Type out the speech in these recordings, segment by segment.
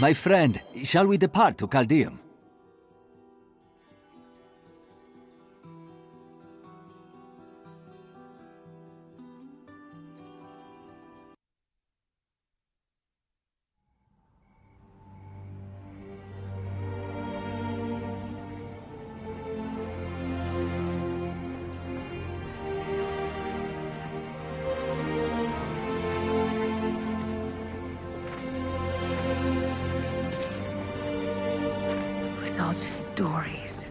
My friend, shall we depart to Chaldeum? All just stories.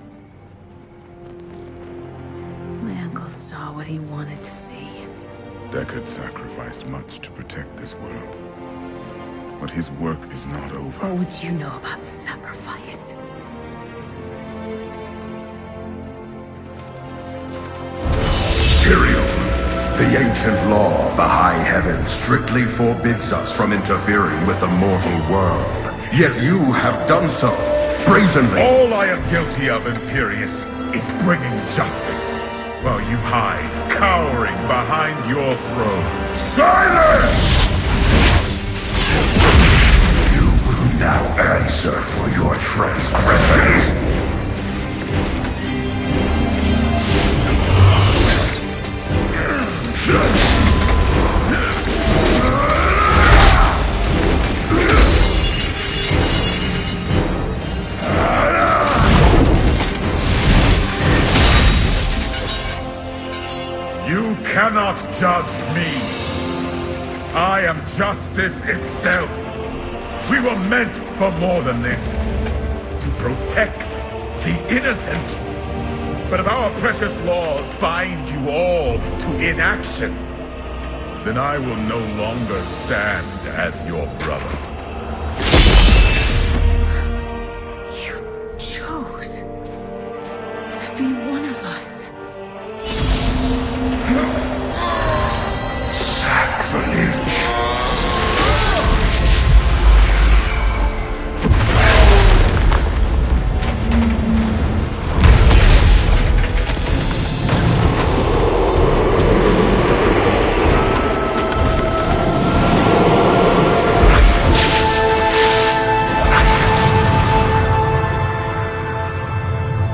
My uncle saw what he wanted to see. Deckard sacrificed much to protect this world. But his work is not over. What would you know about sacrifice? Imperial. The ancient law of the high heaven strictly forbids us from interfering with the mortal world. Yet you have done so. Brazenly. All I am guilty of, Imperius, is bringing justice, while you hide, cowering behind your throne. Silence! You will now answer for your transgressions. You cannot judge me. I am justice itself. We were meant for more than this. To protect the innocent. But if our precious laws bind you all to inaction, then I will no longer stand as your brother. You chose to be one of us. Sacrilege.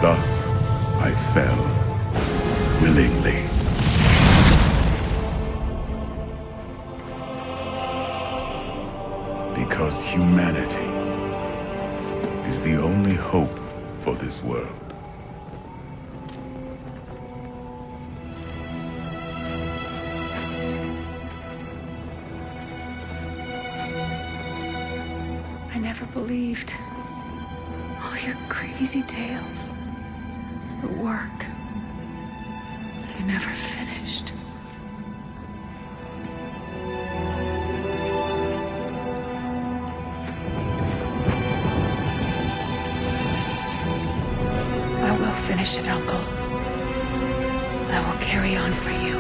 Thus, I fell willingly. Because humanity is the only hope for this world. I never believed all your crazy tales. The work you never finished. I will finish it, Uncle. I will carry on for you.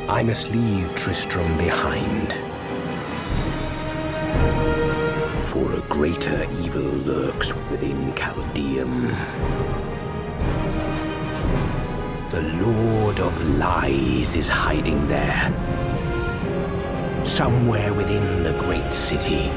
I must leave Tristram behind. For a greater evil lurks within Chaldeum. The Lord of Lies is hiding there. Somewhere within the great city.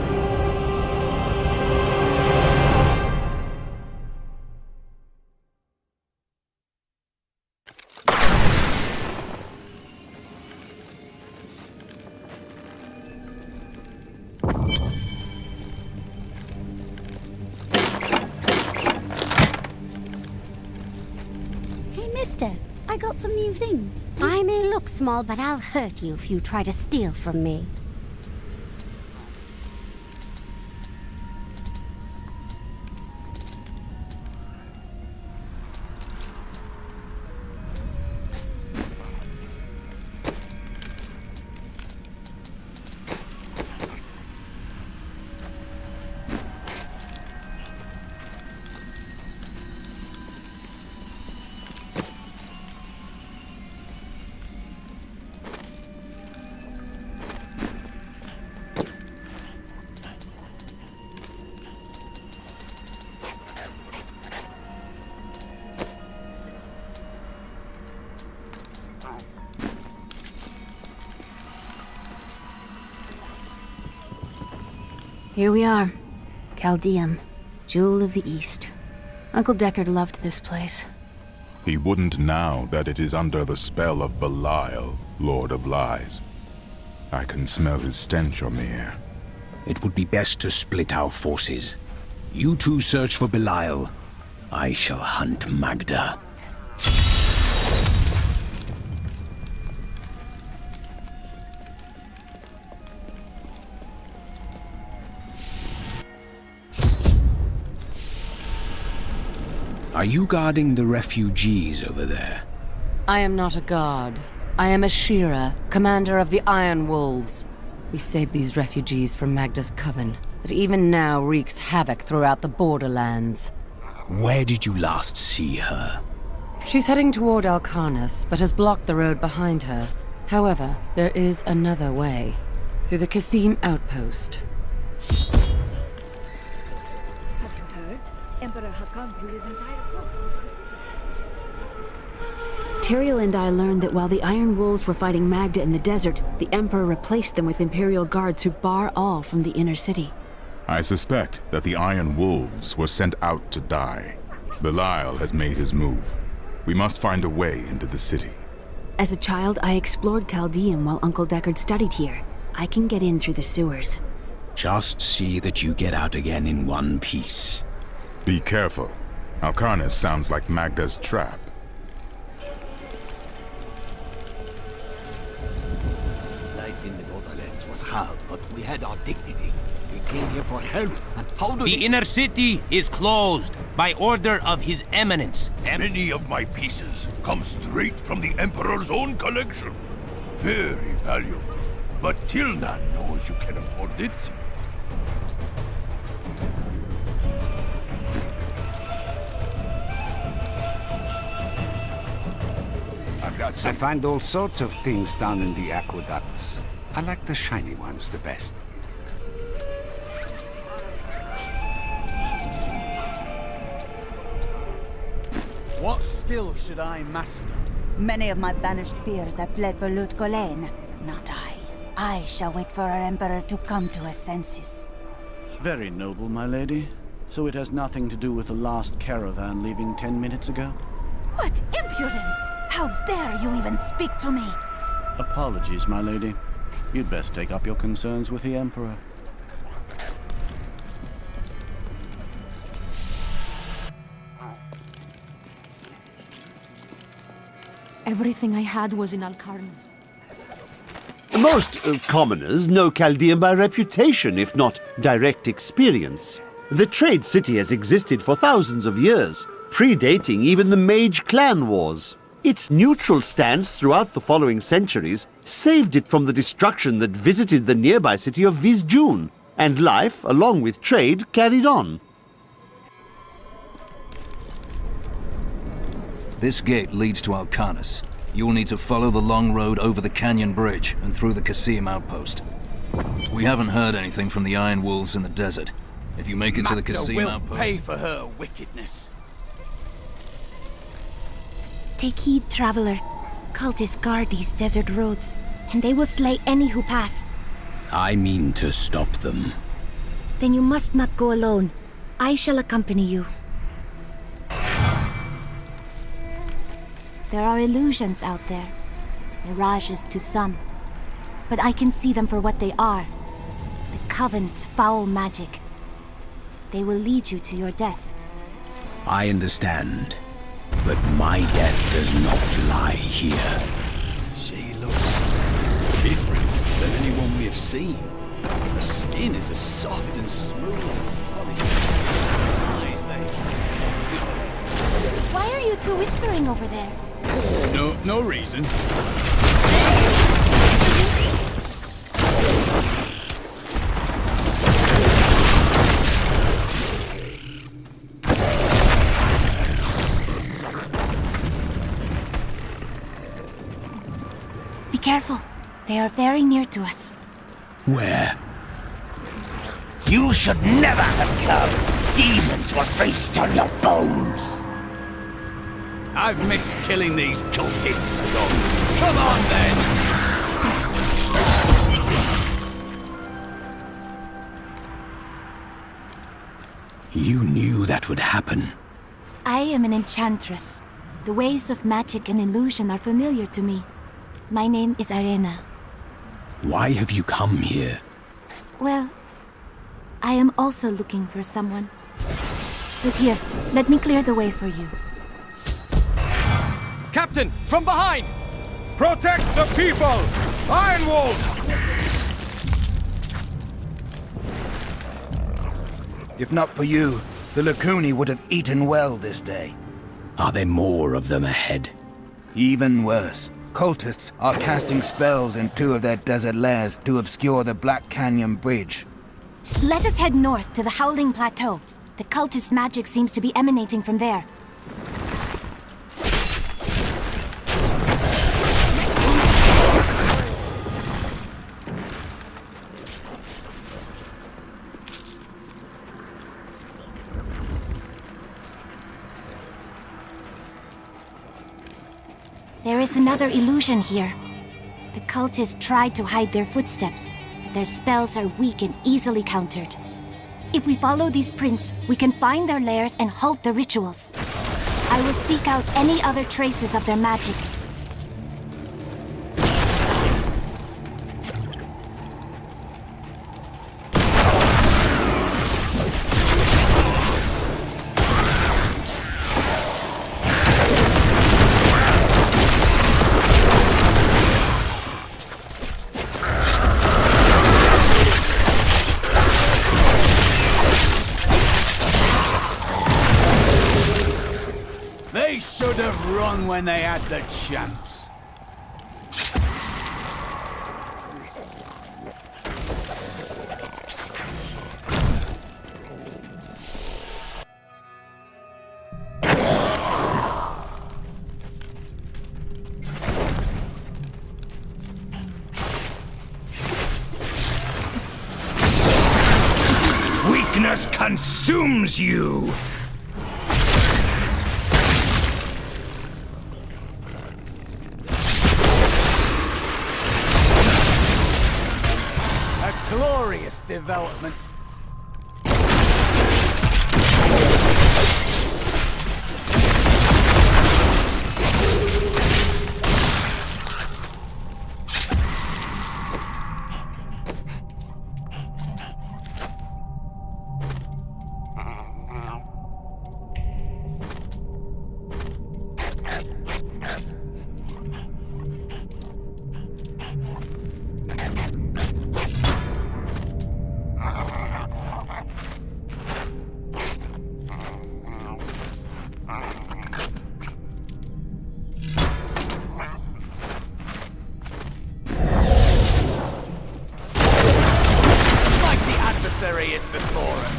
I got some new things. I may look small, but I'll hurt you if you try to steal from me. Here we are. Caldeum, Jewel of the East. Uncle Deckard loved this place. He wouldn't now that it is under the spell of Belial, Lord of Lies. I can smell his stench on the air. It would be best to split our forces. You two search for Belial. I shall hunt Magda. Are you guarding the refugees over there? I am not a guard. I am a Shira, commander of the Iron Wolves. We saved these refugees from Magda's coven, that even now wreaks havoc throughout the borderlands. Where did you last see her? She's heading toward Alcarnus, but has blocked the road behind her. However, there is another way. Through the Kasim outpost. Have you heard? Emperor Hakan threw his entire group. Tyrael and I learned that while the Iron Wolves were fighting Magda in the desert, the Emperor replaced them with Imperial guards who bar all from the inner city. I suspect that the Iron Wolves were sent out to die. Belial has made his move. We must find a way into the city. As a child, I explored Caldeum while Uncle Deckard studied here. I can get in through the sewers. Just see that you get out again in one piece. Be careful. Alcarnus sounds like Magda's trap. Life in the borderlands was hard, but we had our dignity. We came here for help, and how do The inner city is closed by order of His Eminence. Many of my pieces come straight from the Emperor's own collection. Very valuable. But Tilnan knows you can afford it. I find all sorts of things down in the aqueducts. I like the shiny ones the best. What skill should I master? Many of my banished peers have fled for Lut Gholein. Not I. I shall wait for our Emperor to come to his senses. Very noble, my lady. So it has nothing to do with the last caravan leaving 10 minutes ago? What impudence! How dare you even speak to me! Apologies, my lady. You'd best take up your concerns with the Emperor. Everything I had was in Alcarnus. Most commoners know Caldeum by reputation, if not direct experience. The trade city has existed for thousands of years, predating even the Mage clan wars. Its neutral stance throughout the following centuries saved it from the destruction that visited the nearby city of Vizjun, and life, along with trade, carried on. This gate leads to Alcarnus. You'll need to follow the long road over the canyon bridge and through the Kasim outpost. We haven't heard anything from the Iron Wolves in the desert. If you make it to the Kasim outpost... pay for her wickedness. Take heed, traveler. Cultists guard these desert roads, and they will slay any who pass. I mean to stop them. Then you must not go alone. I shall accompany you. There are illusions out there. Mirages to some. But I can see them for what they are. The Coven's foul magic. They will lead you to your death. I understand. But my death does not lie here. She looks different than anyone we have seen. Her skin is as soft and smooth as polished eyes. Why are you two whispering over there? No reason. Be careful. They are very near to us. Where? You should never have come. Demons will feast on your bones. I've missed killing these cultist scum. Come on then! You knew that would happen. I am an enchantress. The ways of magic and illusion are familiar to me. My name is Arena. Why have you come here? Well, I am also looking for someone. But here, let me clear the way for you. Captain, from behind! Protect the people! Iron Wolf! If not for you, the Lacuni would have eaten well this day. Are there more of them ahead? Even worse. Cultists are casting spells in 2 of their desert lairs to obscure the Black Canyon Bridge. Let us head north to the Howling Plateau. The cultist magic seems to be emanating from there. There is another illusion here. The cultists tried to hide their footsteps, but their spells are weak and easily countered. If we follow these prints, we can find their lairs and halt the rituals. I will seek out any other traces of their magic. They should have run when they had the chance. Weakness consumes you! Glorious development. Is before us.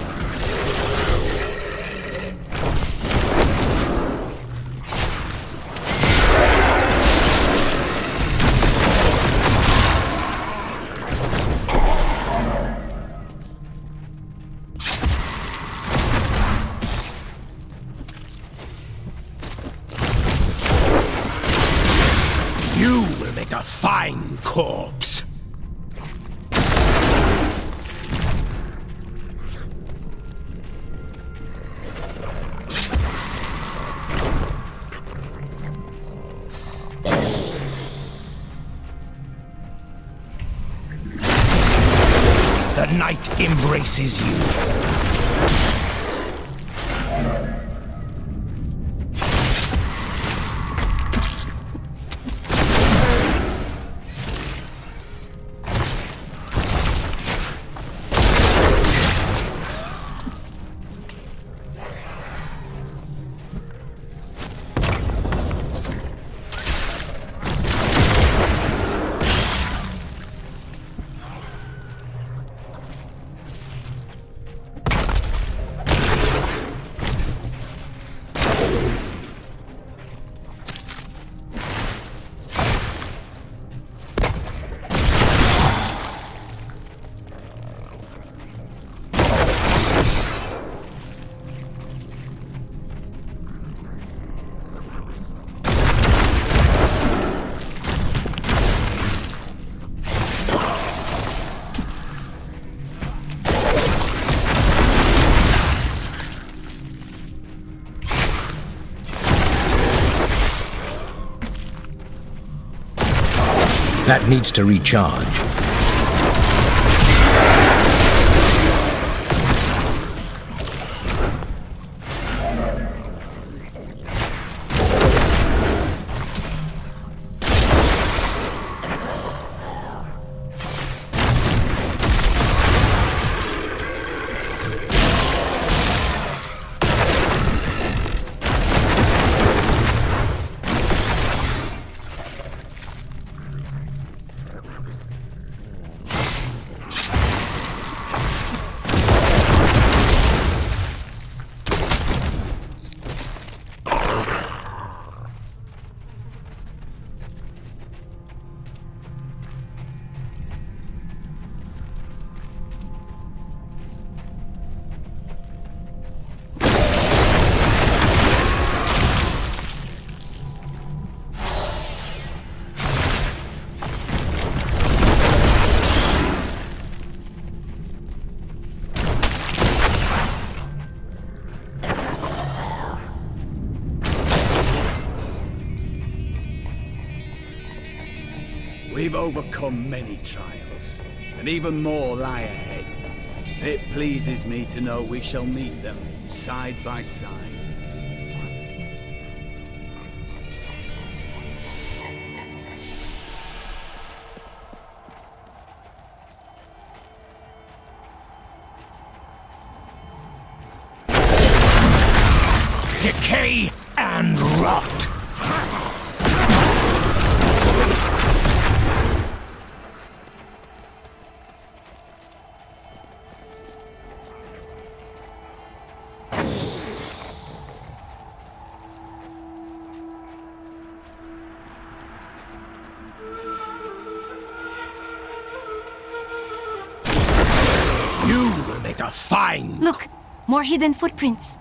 You will make a fine corpse. The night embraces you. That needs to recharge. We've overcome many trials, and even more lie ahead. It pleases me to know we shall meet them side by side. Decay and rot! You will make a fine... Look! More hidden footprints.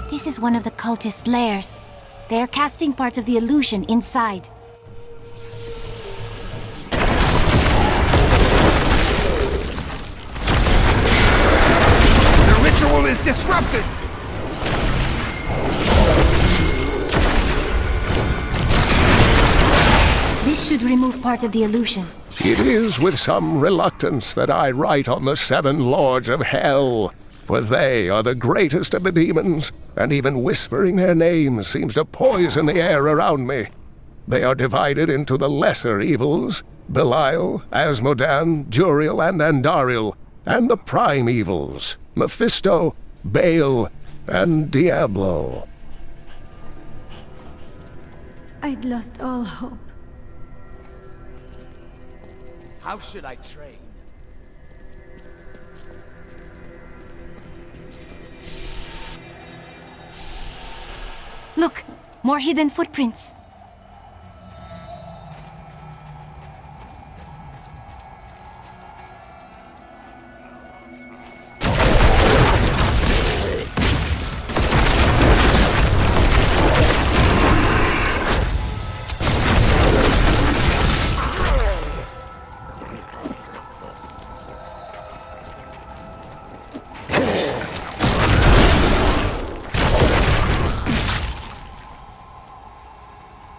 This is one of the cultist lairs. They are casting part of the illusion inside. The ritual is disrupted! This should remove part of the illusion. It is with some reluctance that I write on the 7 Lords of Hell, for they are the greatest of the demons, and even whispering their names seems to poison the air around me. They are divided into the lesser evils, Belial, Asmodan, Juriel, and Andariel, and the prime evils, Mephisto, Baal, and Diablo. I'd lost all hope. How should I train? Look! More hidden footprints.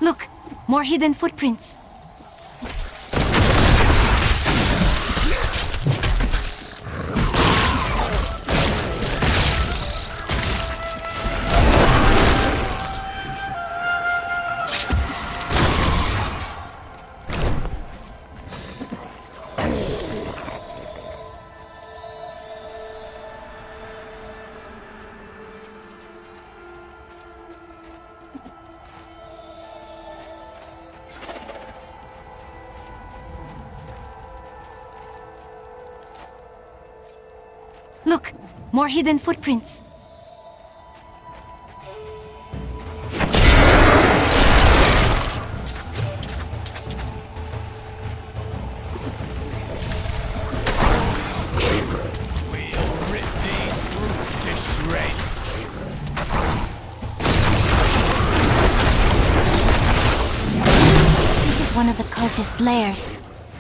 Look! More hidden footprints. Look! More hidden footprints. one of the cultist lairs.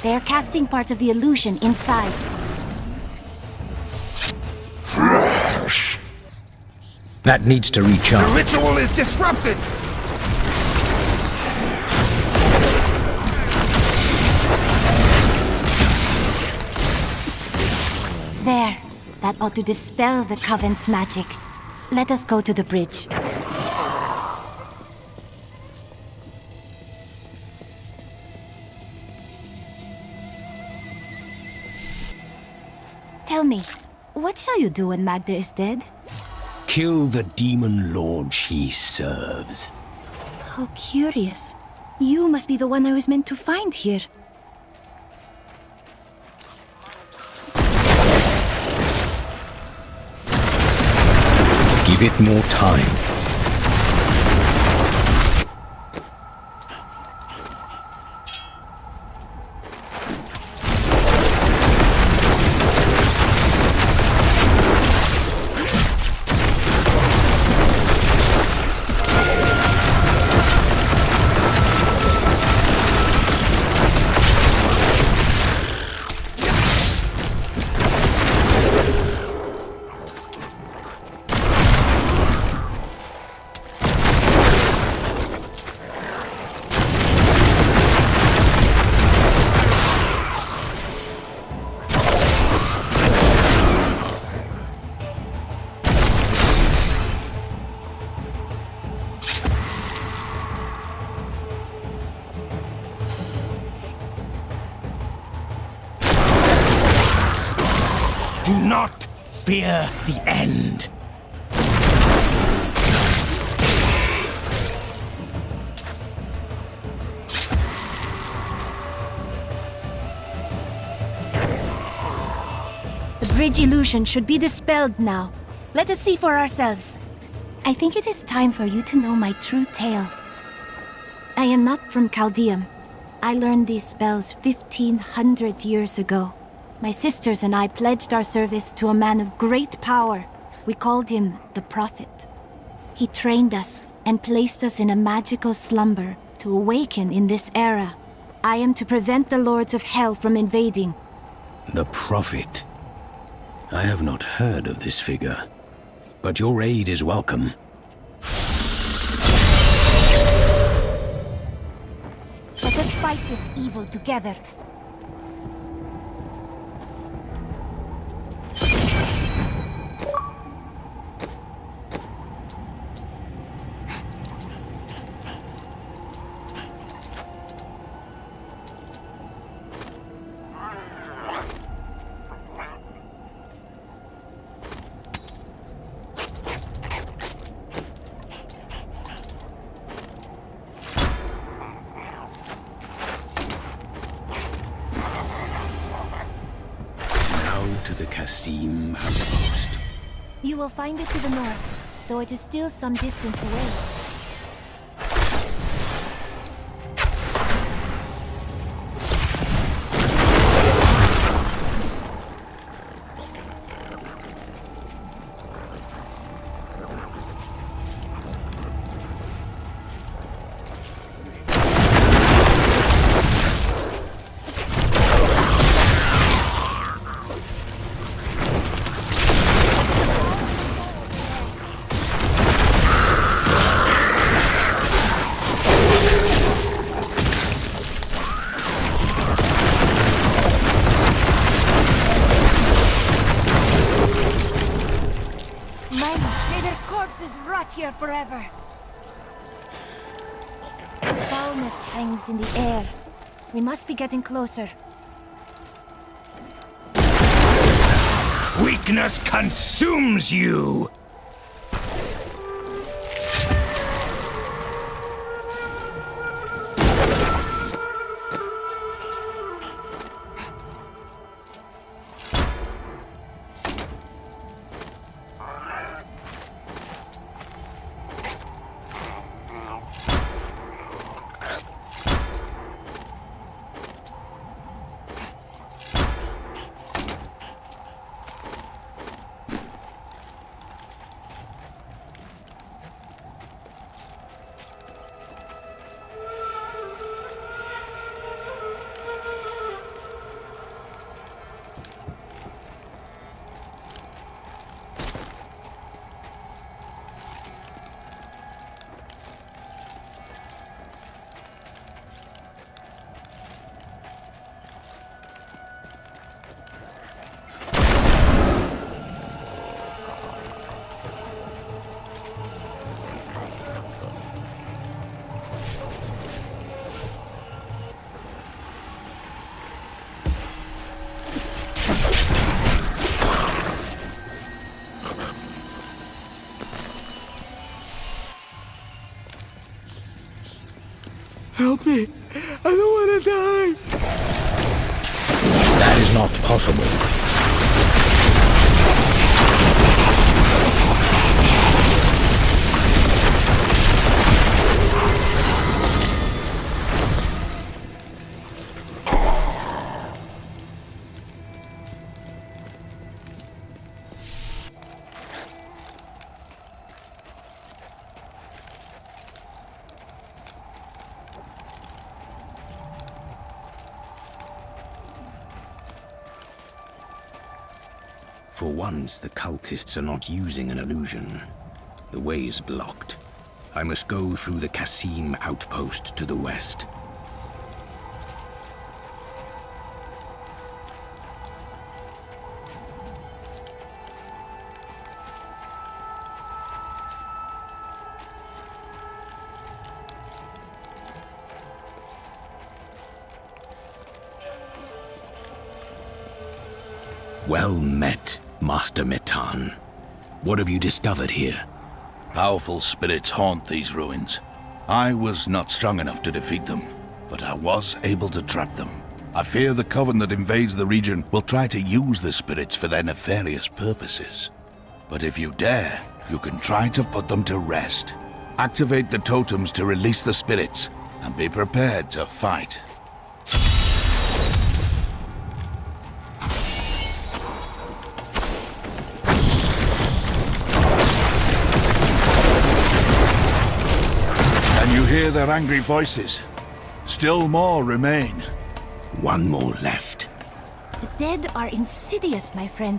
They are casting part of the illusion inside. That needs to recharge. The ritual is disrupted! There. That ought to dispel the Coven's magic. Let us go to the bridge. Tell me, what shall you do when Magda is dead? Kill the demon lord she serves. How curious. You must be the one I was meant to find here. Give it more time. Do not fear the end. The bridge illusion should be dispelled now. Let us see for ourselves. I think it is time for you to know my true tale. I am not from Chaldeum. I learned these spells 1,500 years ago. My sisters and I pledged our service to a man of great power. We called him the Prophet. He trained us and placed us in a magical slumber to awaken in this era. I am to prevent the Lords of Hell from invading. The Prophet. I have not heard of this figure, but your aid is welcome. Let us fight this evil together. To the Kasim outpost. You will find it to the north, though it is still some distance away. Here forever. Foulness hangs in the air. We must be getting closer. Weakness consumes you! Help me! I don't want to die! That is not possible. For once, the cultists are not using an illusion. The way is blocked. I must go through the Qasim outpost to the west. Well met, Master Metan. What have you discovered here? Powerful spirits haunt these ruins. I was not strong enough to defeat them, but I was able to trap them. I fear the coven that invades the region will try to use the spirits for their nefarious purposes. But if you dare, you can try to put them to rest. Activate the totems to release the spirits, and be prepared to fight. You hear their angry voices. Still more remain. One more left. The dead are insidious, my friend.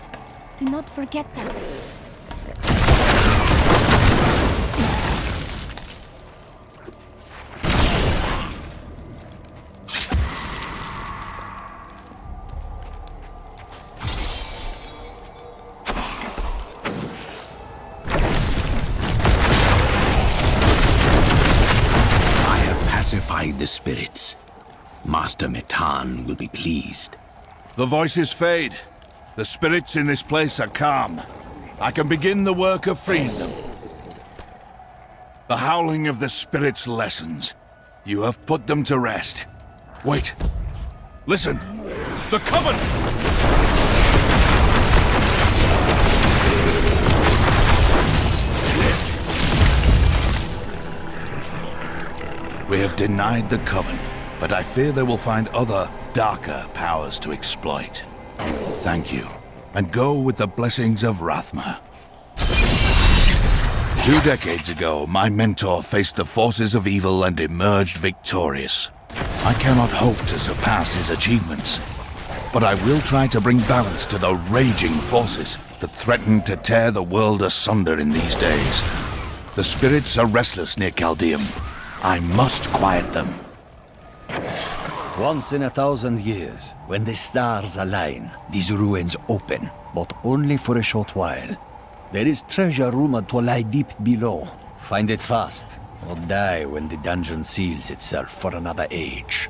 Do not forget that. Pacify the spirits. Master Metan will be pleased. The voices fade. The spirits in this place are calm. I can begin the work of freeing them. The howling of the spirits lessens. You have put them to rest. Wait. Listen. The coven! We have denied the Coven, but I fear they will find other, darker powers to exploit. Thank you, and go with the blessings of Rathma. 2 decades ago, my mentor faced the forces of evil and emerged victorious. I cannot hope to surpass his achievements, but I will try to bring balance to the raging forces that threaten to tear the world asunder in these days. The spirits are restless near Chaldeum. I must quiet them. Once in 1,000 years, when the stars align, these ruins open, but only for a short while. There is treasure rumored to lie deep below. Find it fast, or die when the dungeon seals itself for another age.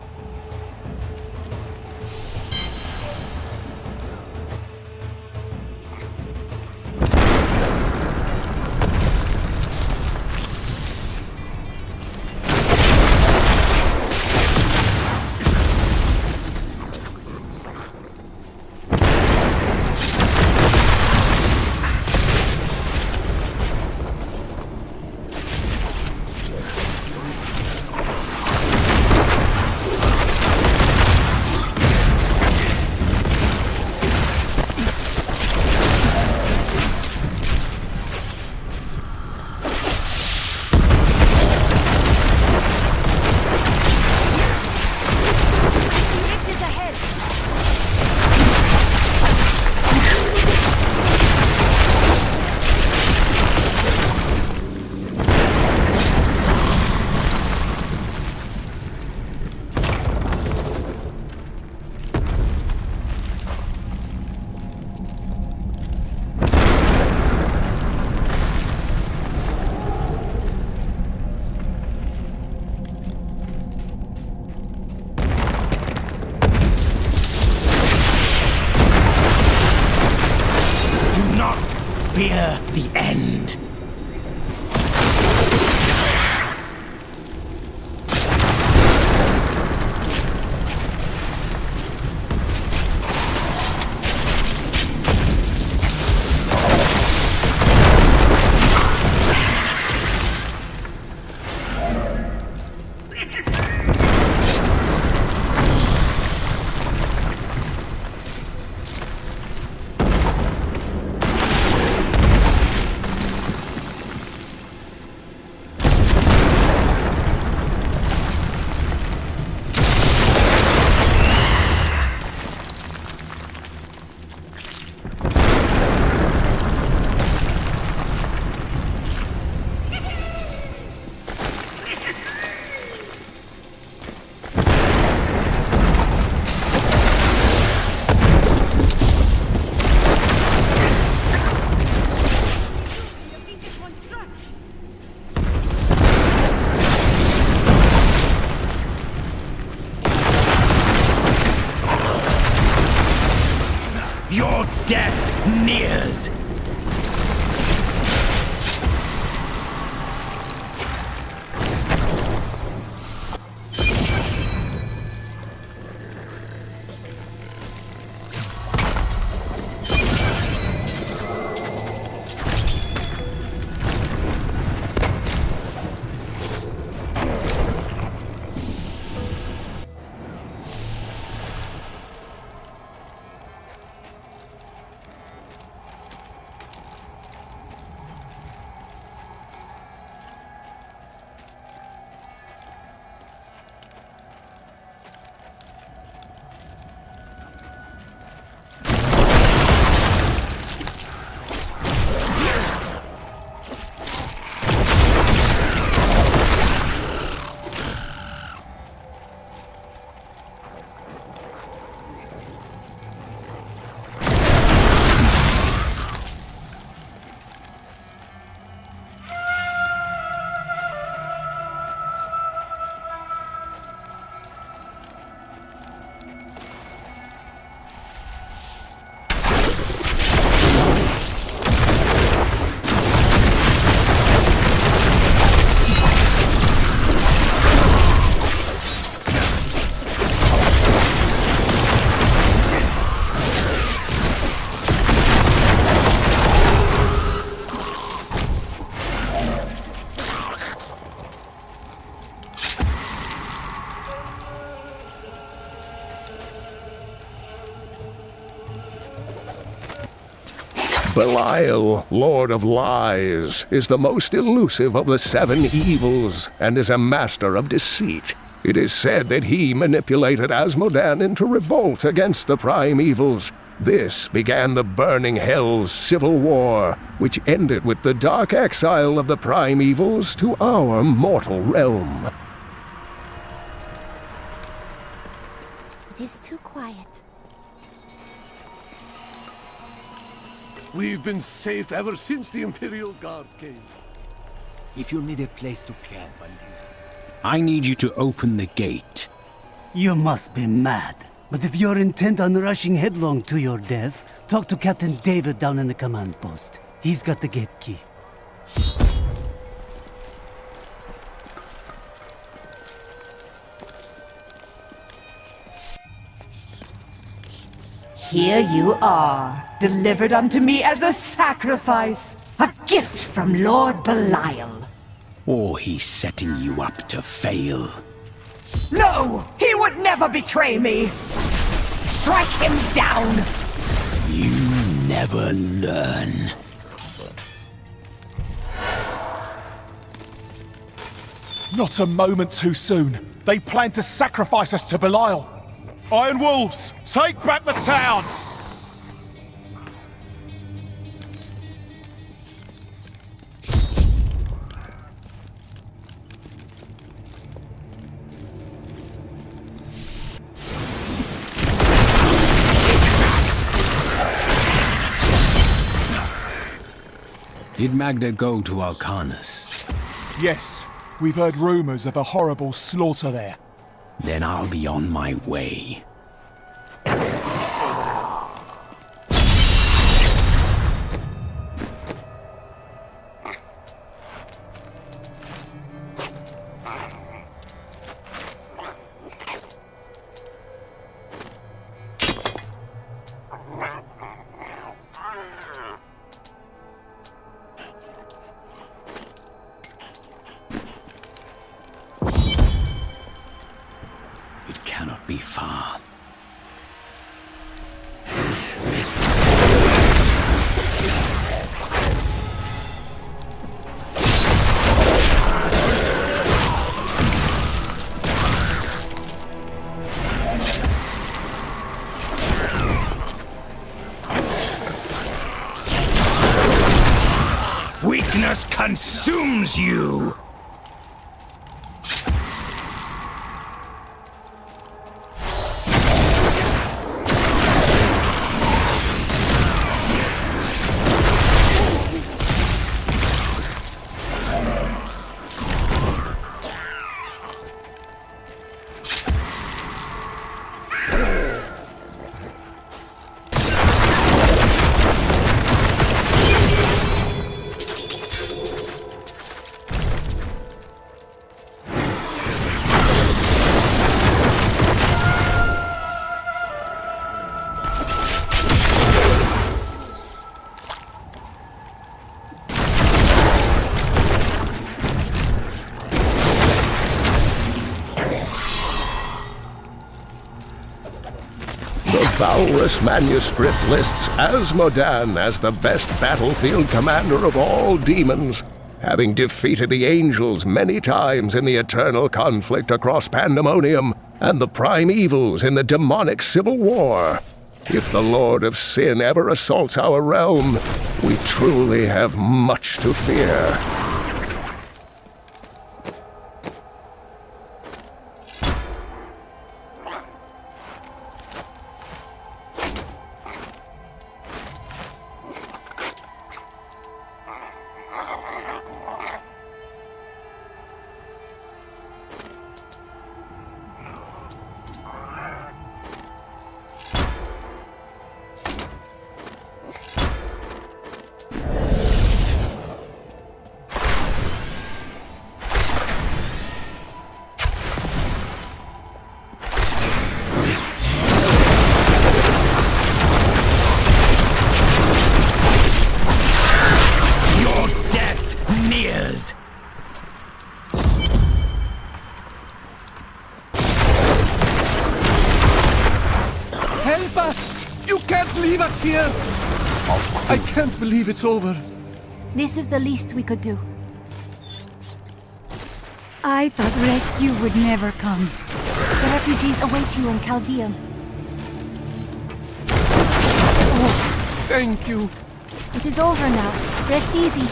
Fear the end. sneers. Belial, Lord of Lies, is the most elusive of the 7 evils and is a master of deceit. It is said that he manipulated Asmodan into revolt against the prime evils. This began the Burning Hell's civil war, which ended with the dark exile of the prime evils to our mortal realm. It is too quiet. We've been safe ever since the Imperial Guard came. If you need a place to camp, I need you to open the gate. You must be mad. But if you're intent on rushing headlong to your death, talk to Captain David down in the command post. He's got the gate key. Here you are, delivered unto me as a sacrifice, a gift from Lord Belial. Or he's setting you up to fail. No! He would never betray me! Strike him down! You never learn. Not a moment too soon. They plan to sacrifice us to Belial. Iron Wolves, take back the town! Did Magda go to Alcanus? Yes, we've heard rumors of a horrible slaughter there. Then I'll be on my way. It cannot be far. Weakness consumes you! Thaurus manuscript lists Asmodan as the best battlefield commander of all demons, having defeated the angels many times in the eternal conflict across Pandemonium and the prime evils in the demonic civil war. If the Lord of Sin ever assaults our realm, we truly have much to fear. Here! I can't believe it's over. This is the least we could do. I thought rescue would never come. The refugees await you in Chaldeum. Oh, thank you. It is over now. Rest easy.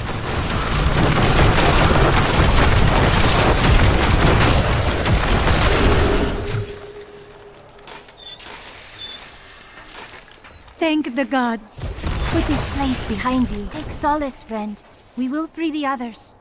Thank the gods. Put this place behind you. Take solace, friend. We will free the others.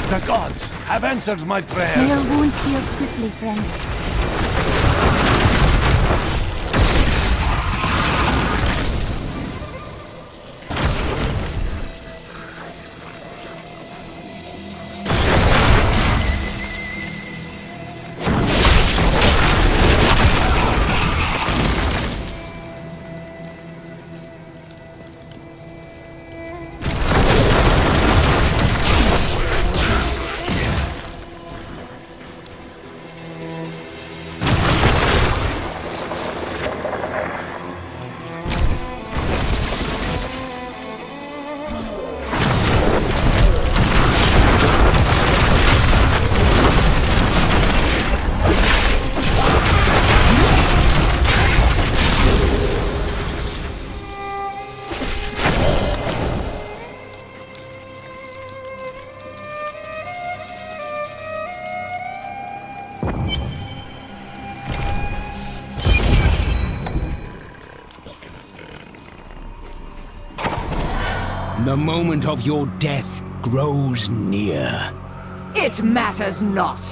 The gods have answered my prayers. May your wounds heal swiftly, friend. The moment of your death grows near. It matters not.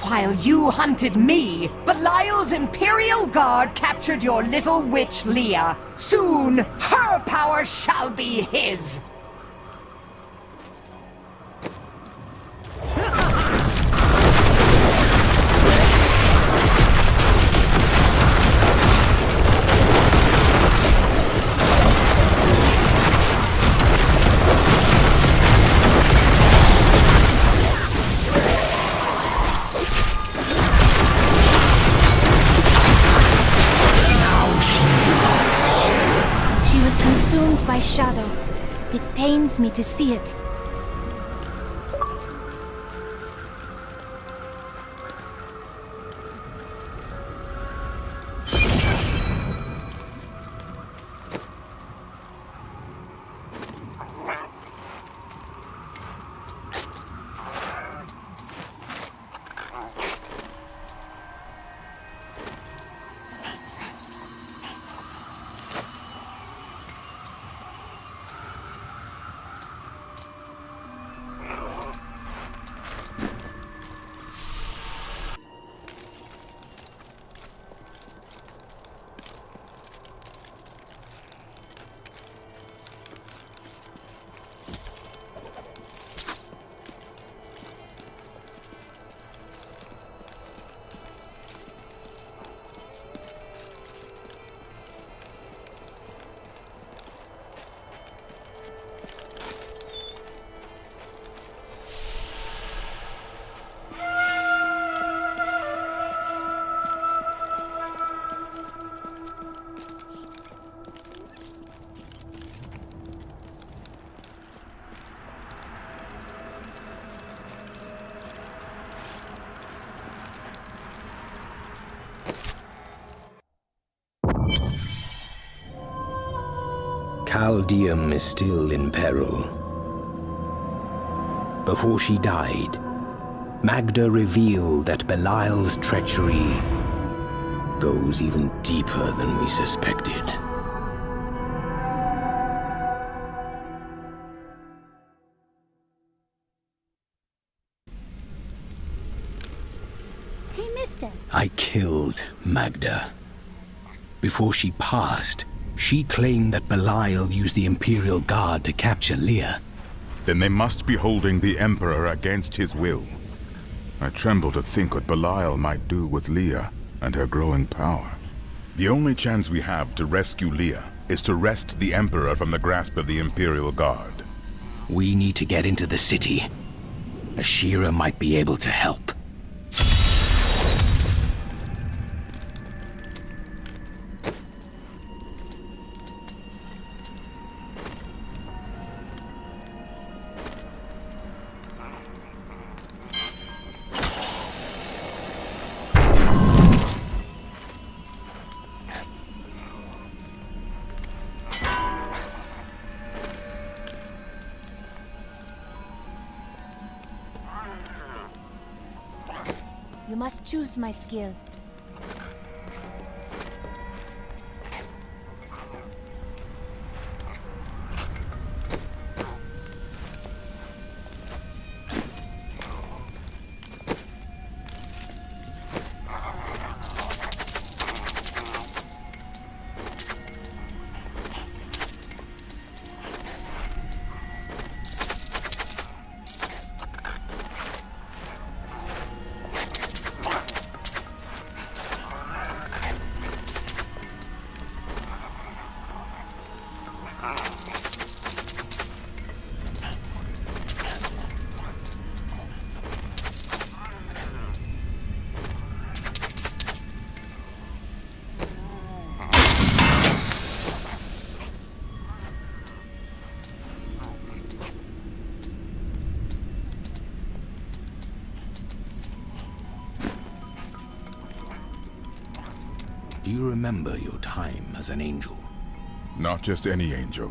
While you hunted me, Belial's Imperial Guard captured your little witch Leah. Soon, her power shall be his. By shadow. It pains me to see it. Caldeum is still in peril. Before she died, Magda revealed that Belial's treachery goes even deeper than we suspected. Hey, mister. I killed Magda. Before she passed, she claimed that Belial used the Imperial Guard to capture Leah. Then they must be holding the Emperor against his will. I tremble to think what Belial might do with Leah and her growing power. The only chance we have to rescue Leah is to wrest the Emperor from the grasp of the Imperial Guard. We need to get into the city. Ashira might be able to help. You must choose my skill. Do you remember your time as an angel? Not just any angel.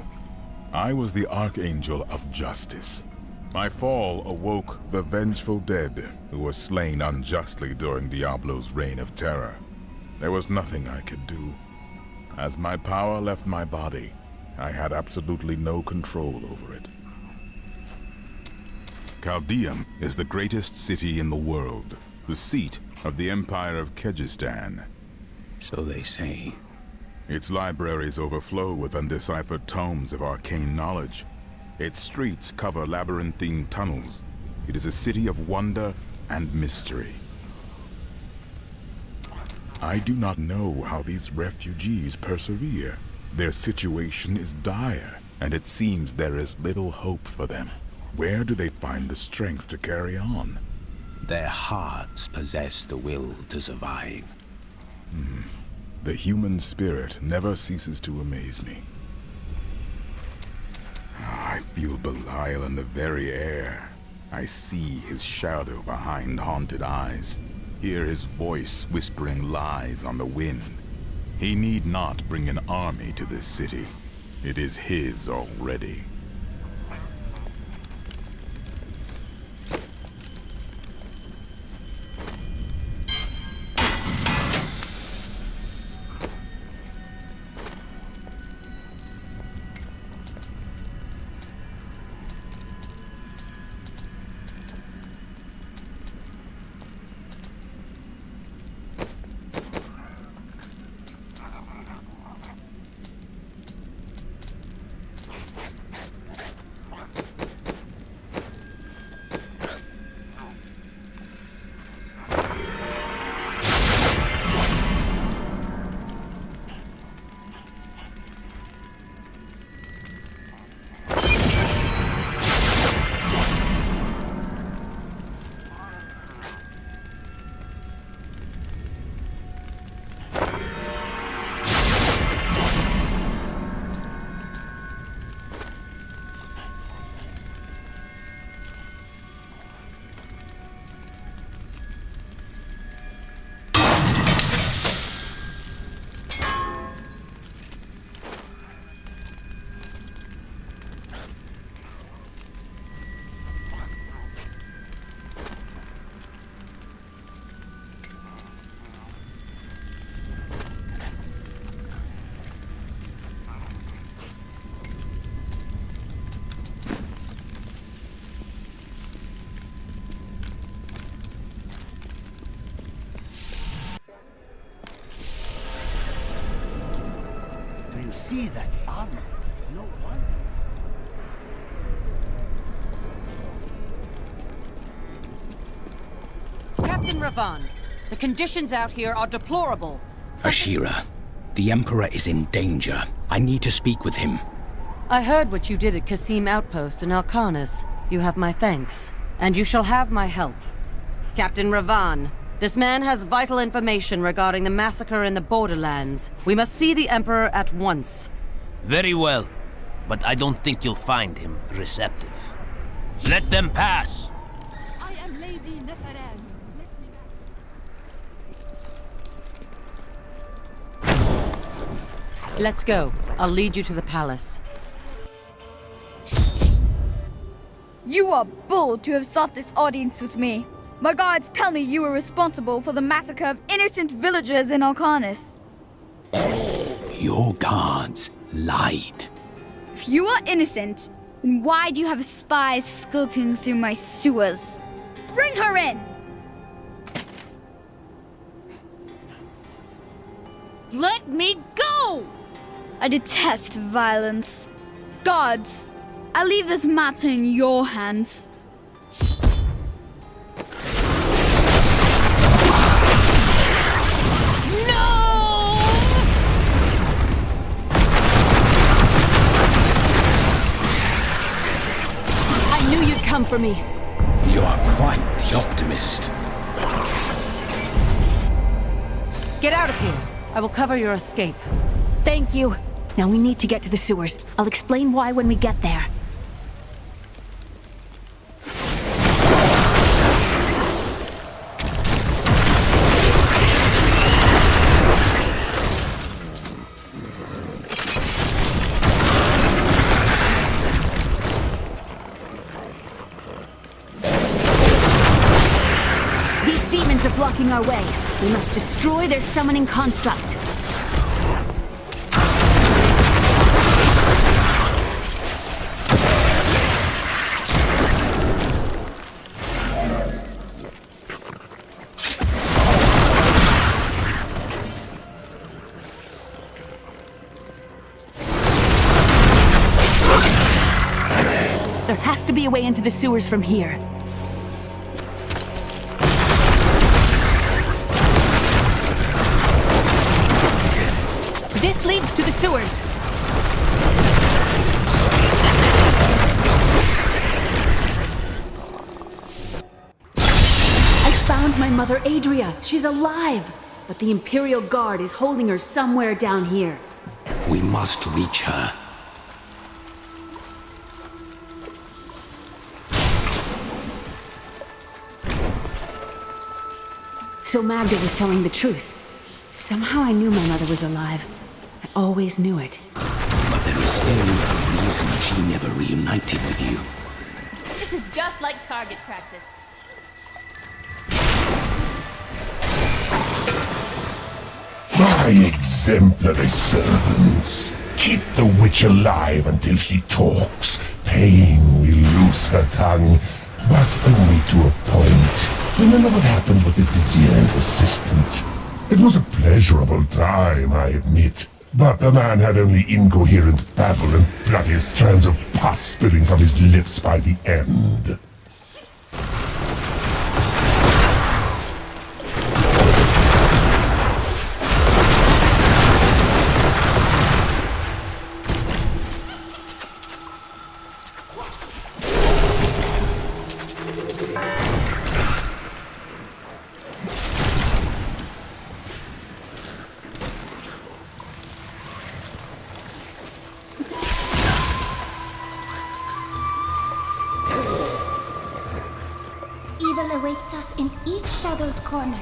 I was the Archangel of Justice. My fall awoke the vengeful dead who were slain unjustly during Diablo's reign of terror. There was nothing I could do. As my power left my body, I had absolutely no control over it. Caldeum is the greatest city in the world, the seat of the Empire of Kyrgyzstan. So they say. Its libraries overflow with undeciphered tomes of arcane knowledge. Its streets cover labyrinthine tunnels. It is a city of wonder and mystery. I do not know how these refugees persevere. Their situation is dire, and it seems there is little hope for them. Where do they find the strength to carry on? Their hearts possess the will to survive. The human spirit never ceases to amaze me. I feel Belial in the very air. I see his shadow behind haunted eyes, hear his voice whispering lies on the wind. He need not bring an army to this city. It is his already. see that armor. No wonder. Captain Ravan, the conditions out here are deplorable. Ashira, the Emperor is in danger. I need to speak with him. I heard what you did at Kasim Outpost in Alcarnus. You have my thanks, and you shall have my help. Captain Ravan, this man has vital information regarding the massacre in the borderlands. We must see the Emperor at once. Very well, but I don't think you'll find him receptive. Let them pass! I am Lady Nephalem. Let's go. I'll lead you to the palace. You are bold to have sought this audience with me. My guards tell me you were responsible for the massacre of innocent villagers in Alcarnus. Your guards lied. If you are innocent, then why do you have spies skulking through my sewers? Bring her in! Let me go! I detest violence. Guards, I leave this matter in your hands. I knew you'd come for me. You are quite the optimist. Get out of here. I will cover your escape. Thank you. Now we need to get to the sewers. I'll explain why when we get there. These demons are blocking our way. We must destroy their summoning construct. There has to be a way into the sewers from here. This leads to the sewers. I found my mother Adria. She's alive. But the Imperial Guard is holding her somewhere down here. We must reach her. So Magda was telling the truth. Somehow I knew my mother was alive. I always knew it. But there is still a reason she never reunited with you. This is just like target practice. My exemplary servants. Keep the witch alive until she talks. Pain will loose her tongue, but only to a point. Remember what happened with the vizier's assistant. It was a pleasurable time, I admit. But the man had only incoherent babble and bloody strands of pus spilling from his lips by the end. Evil awaits us in each shadowed corner.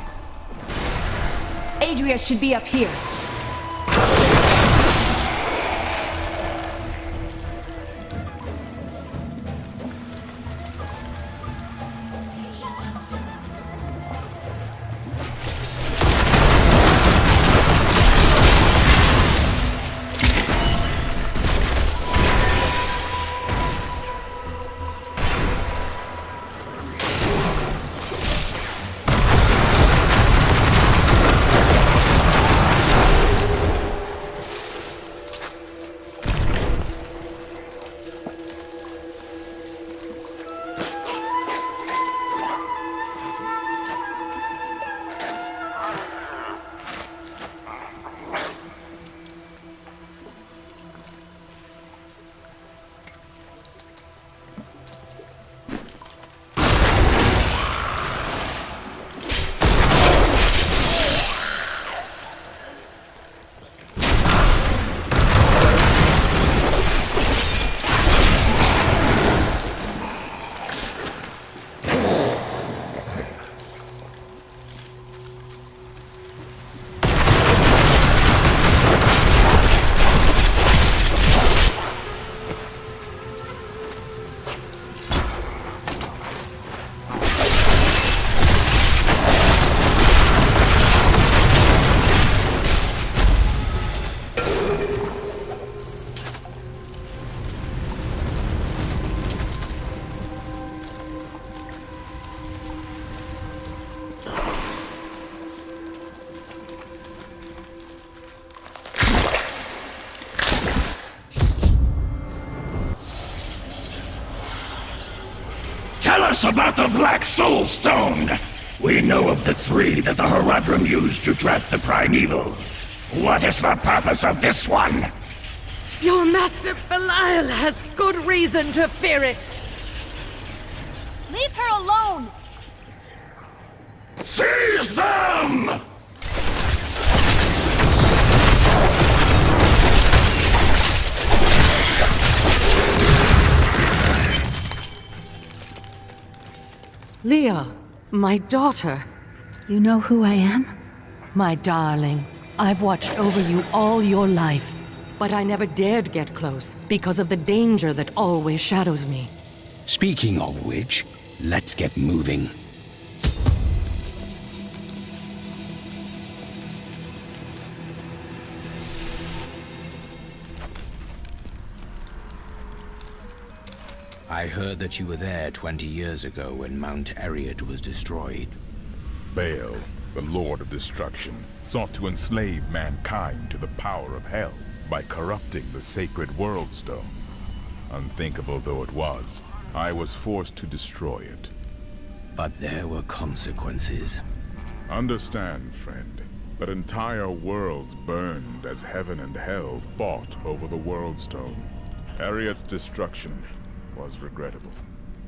Adria should be up here. Tell us about the Black Soul Stone! We know of the 3 that the Horadrim used to trap the Primevals. What is the purpose of this one? Your master Belial has good reason to fear it. Leave her alone! Seize them! Leah, my daughter. You know who I am? My darling, I've watched over you all your life, but I never dared get close because of the danger that always shadows me. Speaking of which, let's get moving. I heard that you were there 20 years ago when Mount Reunited was destroyed. Baal, the Lord of Destruction, sought to enslave mankind to the power of hell by corrupting the sacred World Stone. Unthinkable though it was, I was forced to destroy it. But there were consequences. Understand, friend, that entire worlds burned as heaven and hell fought over the World Stone. Reunited's destruction was regrettable.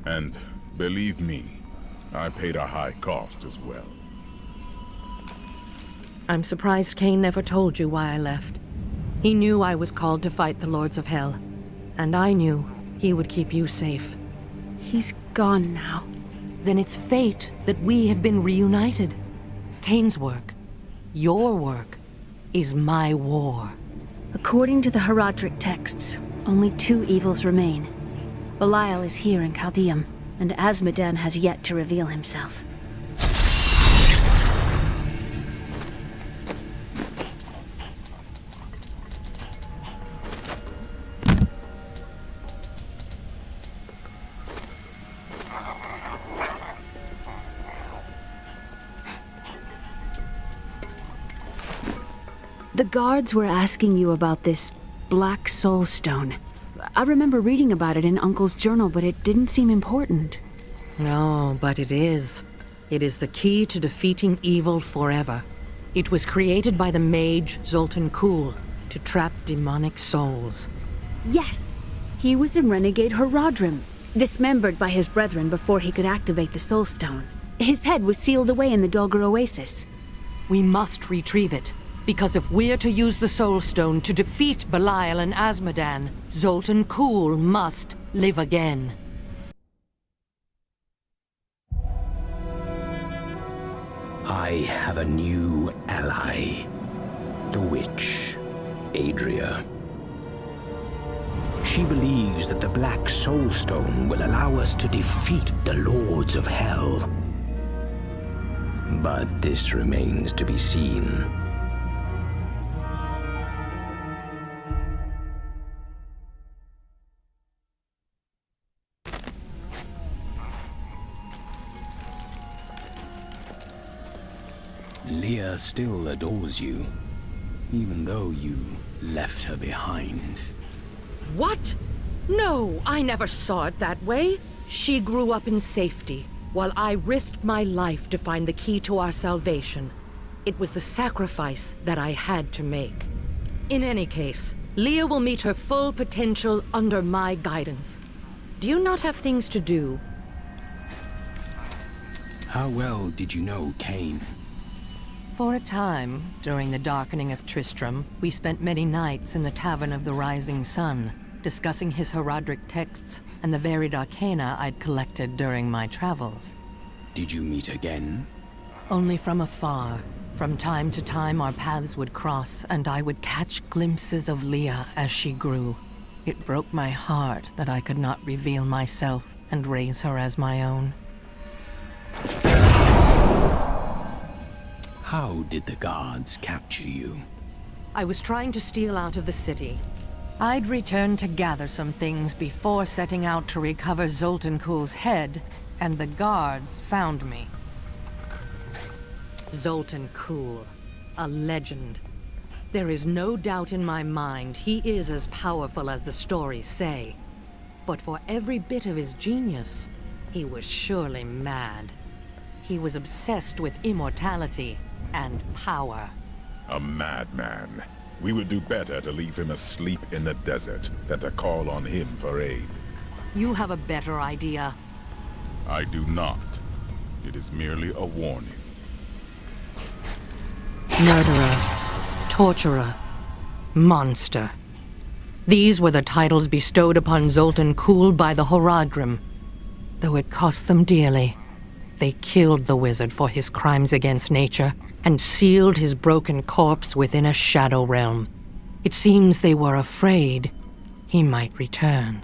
And, believe me, I paid a high cost as well. I'm surprised Cain never told you why I left. He knew I was called to fight the Lords of Hell, and I knew he would keep you safe. He's gone now. Then it's fate that we have been reunited. Cain's work, your work, is my war. According to the Horadric texts, only 2 evils remain. Belial is here in Chaldeum, and Azmodan has yet to reveal himself. The guards were asking you about this Black Soul Stone. I remember reading about it in Uncle's journal, but it didn't seem important. No, but it is. It is the key to defeating evil forever. It was created by the mage Zoltan Kuhl to trap demonic souls. Yes! He was a renegade Horadrim, dismembered by his brethren before he could activate the Soul Stone. His head was sealed away in the Dulgar Oasis. We must retrieve it, because if we're to use the Soul Stone to defeat Belial and Azmodan, Zoltan Kuhl must live again. I have a new ally. The witch, Adria. She believes that the Black Soul Stone will allow us to defeat the Lords of Hell. But this remains to be seen. Leah still adores you, even though you left her behind. What? No, I never saw it that way. She grew up in safety, while I risked my life to find the key to our salvation. It was the sacrifice that I had to make. In any case, Leah will meet her full potential under my guidance. Do you not have things to do? How well did you know Cain? For a time, during the darkening of Tristram, we spent many nights in the Tavern of the Rising Sun, discussing his Horadric texts and the varied arcana I'd collected during my travels. Did you meet again? Only from afar. From time to time our paths would cross, and I would catch glimpses of Leah as she grew. It broke my heart that I could not reveal myself and raise her as my own. How did the guards capture you? I was trying to steal out of the city. I'd returned to gather some things before setting out to recover Zoltan Kuhl's head, and the guards found me. Zoltan Kuhl, a legend. There is no doubt in my mind he is as powerful as the stories say. But for every bit of his genius, He was surely mad. He was obsessed with immortality and power. A madman. We would do better to leave him asleep in the desert than to call on him for aid. You have a better idea. I do not. It is merely a warning. Murderer, torturer, monster. These were the titles bestowed upon Zoltan Kuhl by the Horadrim. Though it cost them dearly, they killed the wizard for his crimes against nature and sealed his broken corpse within a shadow realm. It seems they were afraid he might return.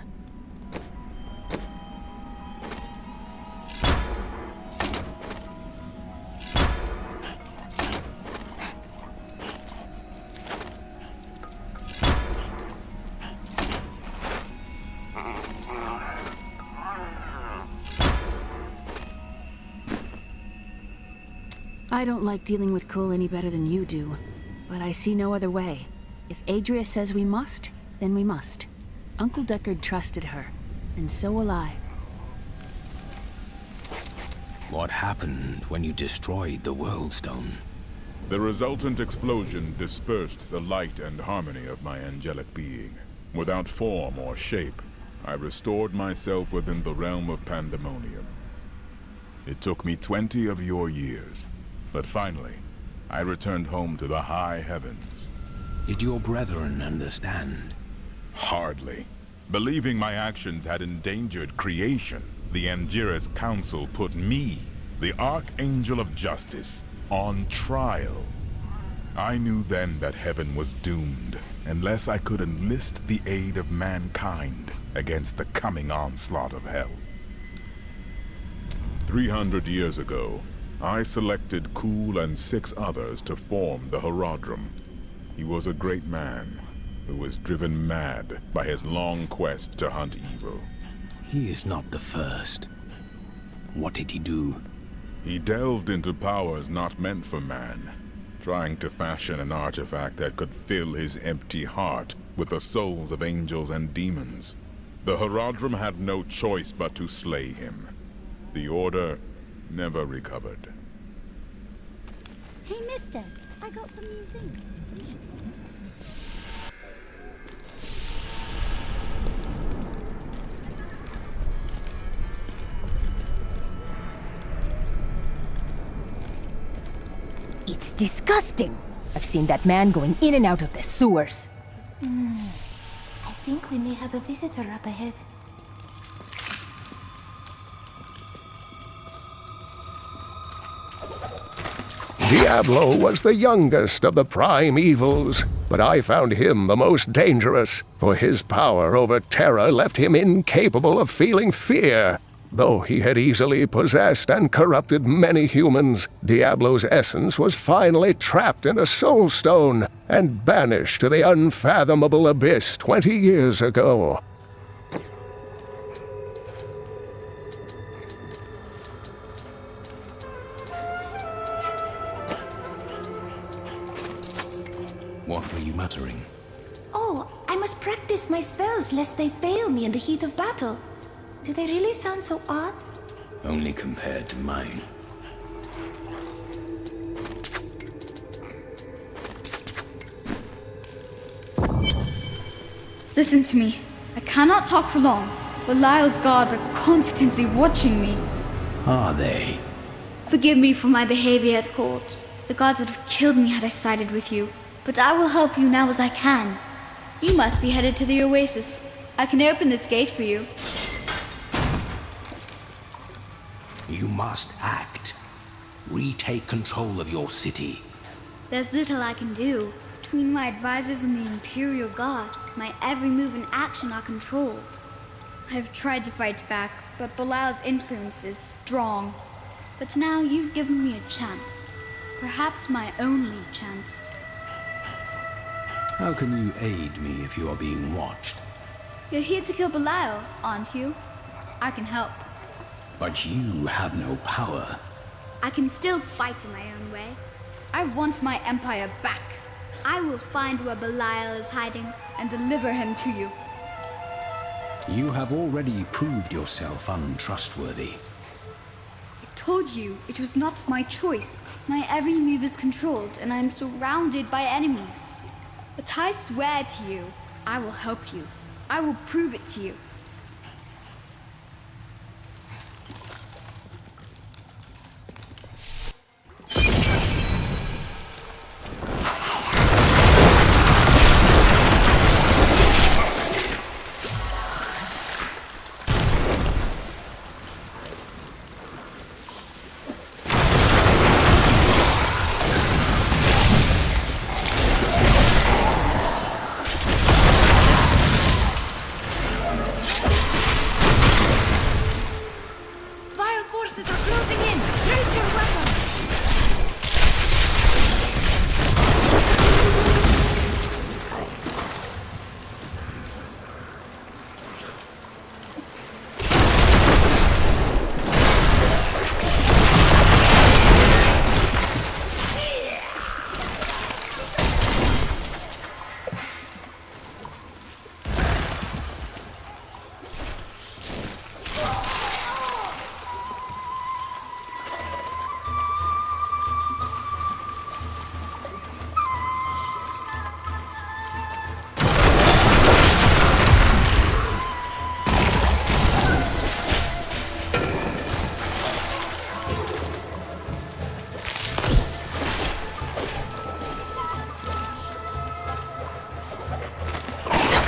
I don't like dealing with Kuhl any better than you do, but I see no other way. If Adria says we must, then we must. Uncle Deckard trusted her, and so will I. What happened when you destroyed the World Stone? The resultant explosion dispersed the light and harmony of my angelic being. Without form or shape, I restored myself within the realm of pandemonium. It took me 20 of your years. But finally, I returned home to the high heavens. Did your brethren understand? Hardly. Believing my actions had endangered creation, the Angiras Council put me, the Archangel of Justice, on trial. I knew then that heaven was doomed, unless I could enlist the aid of mankind against the coming onslaught of hell. 300 years ago, I selected Kuhl and 6 others to form the Horadrim. He was a great man who was driven mad by his long quest to hunt evil. He is not the first. What did he do? He delved into powers not meant for man, trying to fashion an artifact that could fill his empty heart with the souls of angels and demons. The Horadrim had no choice but to slay him. The Order never recovered. Hey, mister, I got some new things. It's disgusting. I've seen that man going in and out of the sewers. I think we may have a visitor up ahead. Diablo was the youngest of the prime evils, but I found him the most dangerous, for his power over terror left him incapable of feeling fear. Though he had easily possessed and corrupted many humans, Diablo's essence was finally trapped in a soul stone and banished to the unfathomable abyss 20 years ago. What were you muttering? Oh, I must practice my spells lest they fail me in the heat of battle. Do they really sound so odd? Only compared to mine. Listen to me. I cannot talk for long, but Lyle's guards are constantly watching me. Are they? Forgive me for my behavior at court. The gods would have killed me had I sided with you, but I will help you now as I can. You must be headed to the Oasis. I can open this gate for you. You must act. Retake control of your city. There's little I can do. Between my advisors and the Imperial Guard, my every move and action are controlled. I have tried to fight back, but Belial's influence is strong. But now you've given me a chance. Perhaps my only chance. How can you aid me if you are being watched? You're here to kill Belial, aren't you? I can help. But you have no power. I can still fight in my own way. I want my empire back. I will find where Belial is hiding and deliver him to you. You have already proved yourself untrustworthy. I told you, it was not my choice. My every move is controlled, and I am surrounded by enemies. But I swear to you, I will help you. I will prove it to you.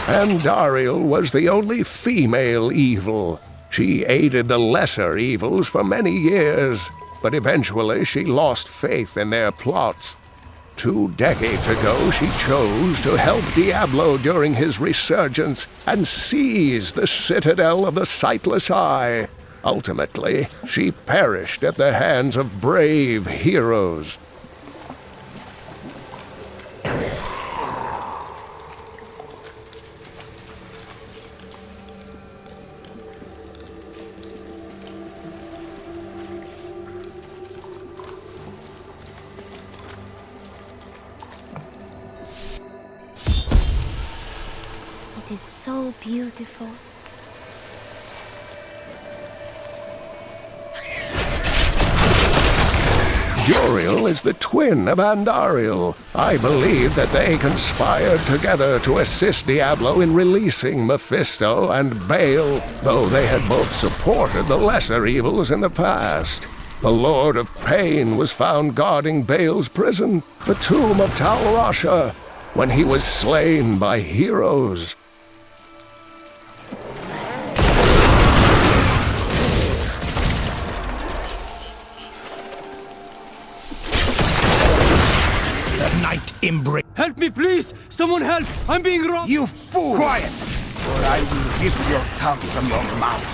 Andariel was the only female evil. She aided the lesser evils for many years, but eventually she lost faith in their plots. 2 decades ago, she chose to help Diablo during his resurgence and seize the citadel of the Sightless Eye. Ultimately, she perished at the hands of brave heroes. It is so beautiful. Joriel is the twin of Andariel. I believe that they conspired together to assist Diablo in releasing Mephisto and Baal, though they had both supported the lesser evils in the past. The Lord of Pain was found guarding Baal's prison, the tomb of Tal Rasha, when he was slain by heroes. Help me, please! Someone help! I'm being robbed! You fool! Quiet! Or I will rip your tongue from your mouth.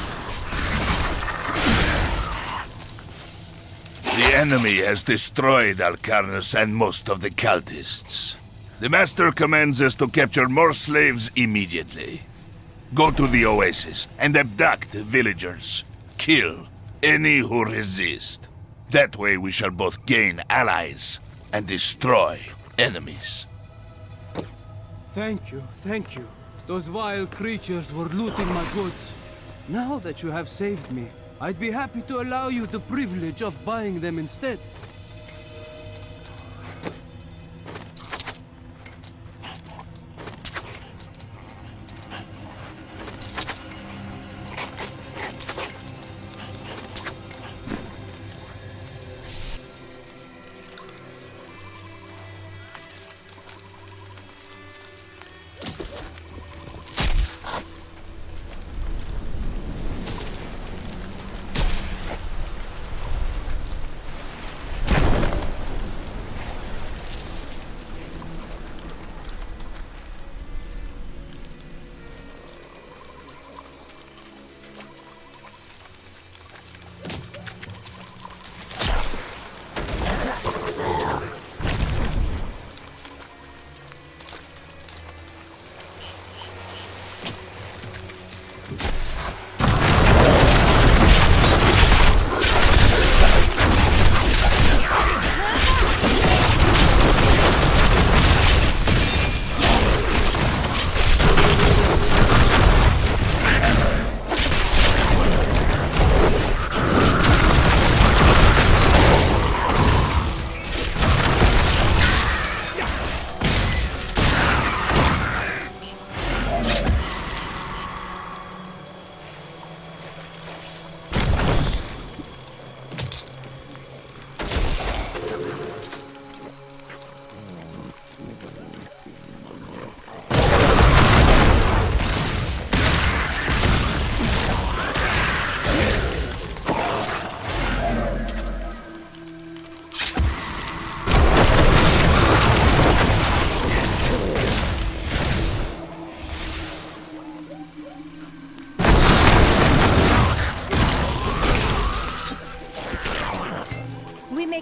The enemy has destroyed Alcarnus and most of the cultists. The Master commands us to capture more slaves immediately. Go to the oasis and abduct the villagers. Kill any who resist. That way we shall both gain allies and destroy enemies. Thank you, thank you. Those vile creatures were looting my goods. Now that you have saved me, I'd be happy to allow you the privilege of buying them instead.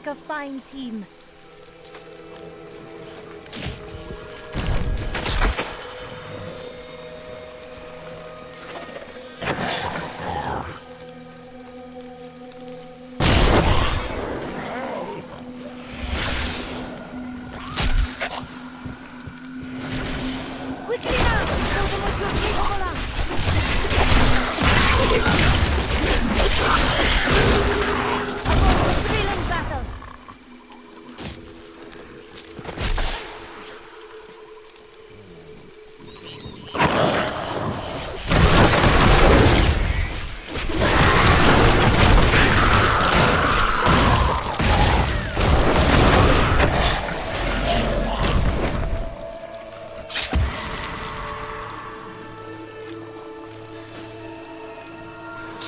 a fine team. Quickly now! Show them what you're capable of! A thrilling battle!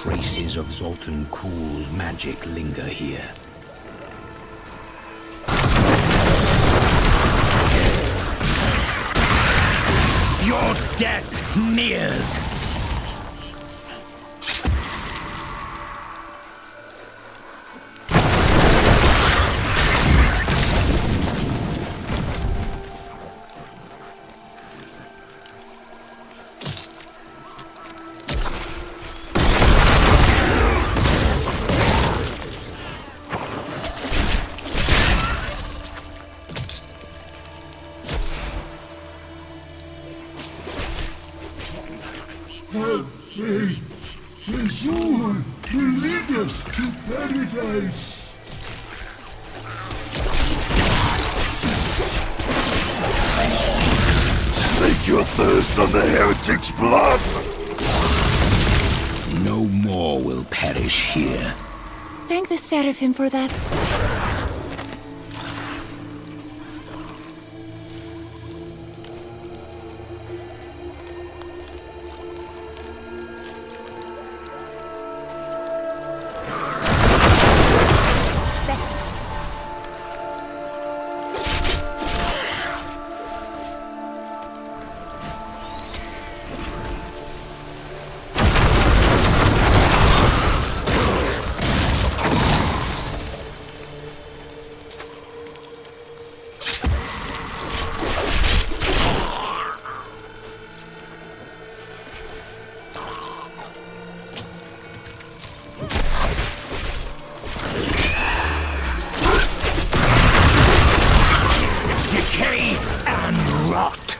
Traces of Zoltan Kuhl's magic linger here. Your death nears! Have faith. The Zul will lead us to paradise. Slake your thirst on the heretic's blood! No more will perish here. Thank the Seraphim for that. Decay and rot!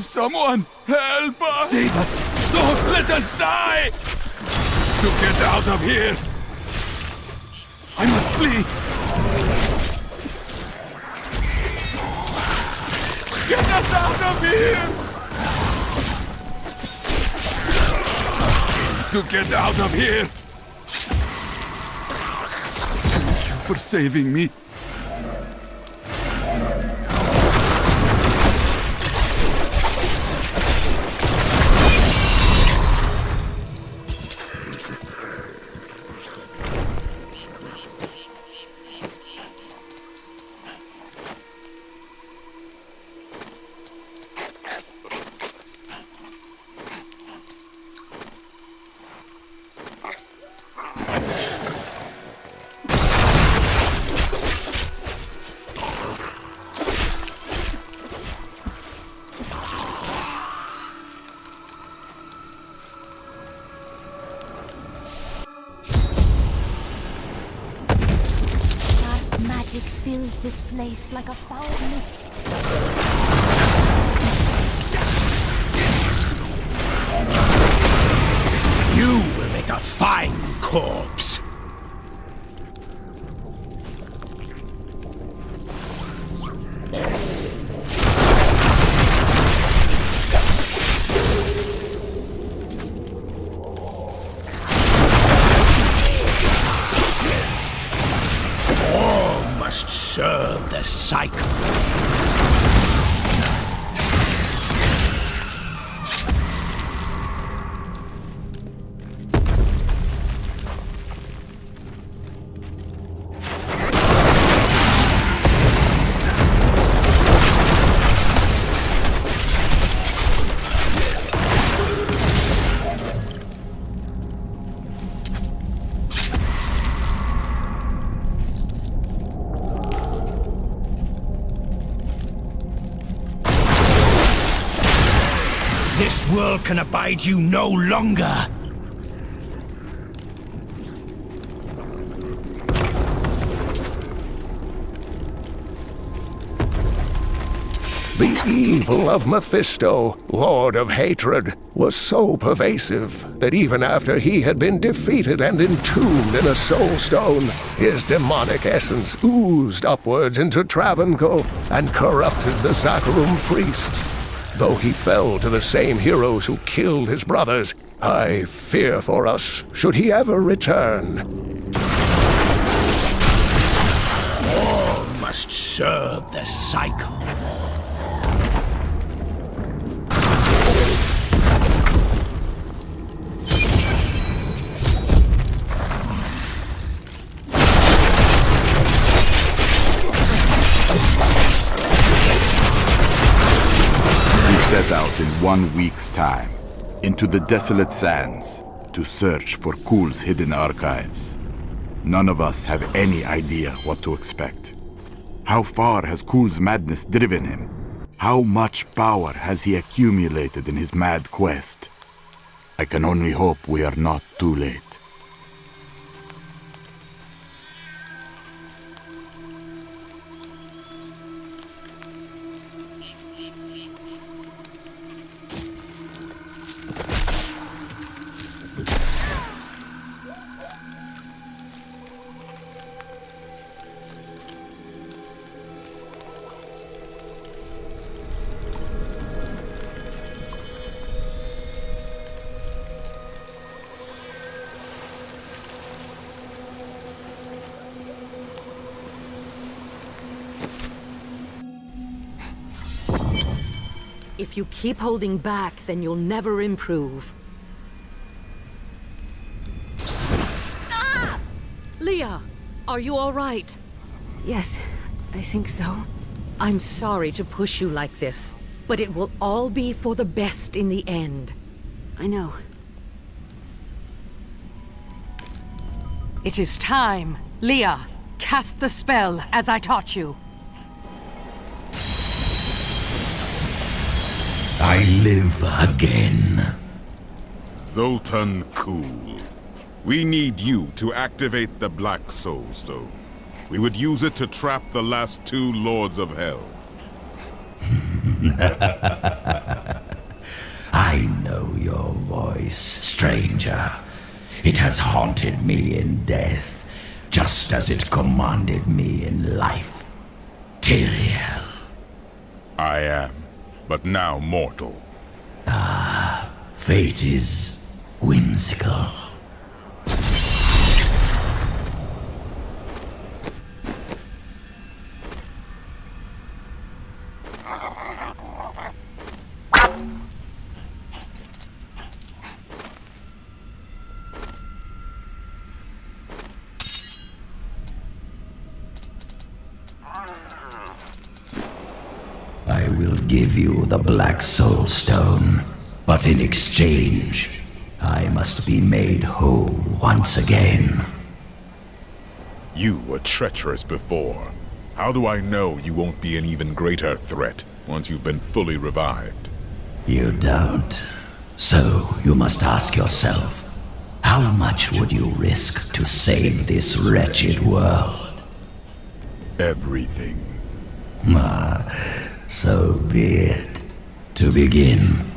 Someone help us! Save us! Don't let us die! To get out of here! I must flee! Get us out of here! To get out of here! Thank you for saving me. Magic fills this place like a foul mist. You will make a fine corpse! All must serve the cycle. This world can abide you no longer! The evil of Mephisto, Lord of Hatred, was so pervasive that even after he had been defeated and entombed in a soul stone, his demonic essence oozed upwards into Travancore and corrupted the Saccharum priests. Though he fell to the same heroes who killed his brothers, I fear for us should he ever return. All must serve the cycle. Set out in 1 week's time into the desolate sands to search for Kul's hidden archives. None of us have any idea what to expect. How far has Kul's madness driven him? How much power has he accumulated in his mad quest? I can only hope we are not too late. If you keep holding back, then you'll never improve. Ah! Leah, are you all right? Yes, I think so. I'm sorry to push you like this, but it will all be for the best in the end. I know. It is time. Leah, cast the spell as I taught you. I live again. Zoltan Kul. We need you to activate the Black Soul Stone. We would use it to trap the last 2 Lords of Hell. I know your voice, stranger. It has haunted me in death, just as it commanded me in life. Tyrael. I am, but now mortal. Ah, fate is whimsical. I will give you the Black Soul Stone, but in exchange, I must be made whole once again. You were treacherous before. How do I know you won't be an even greater threat once you've been fully revived? You don't. So you must ask yourself, how much would you risk to save this wretched world? Everything. So be it. To begin,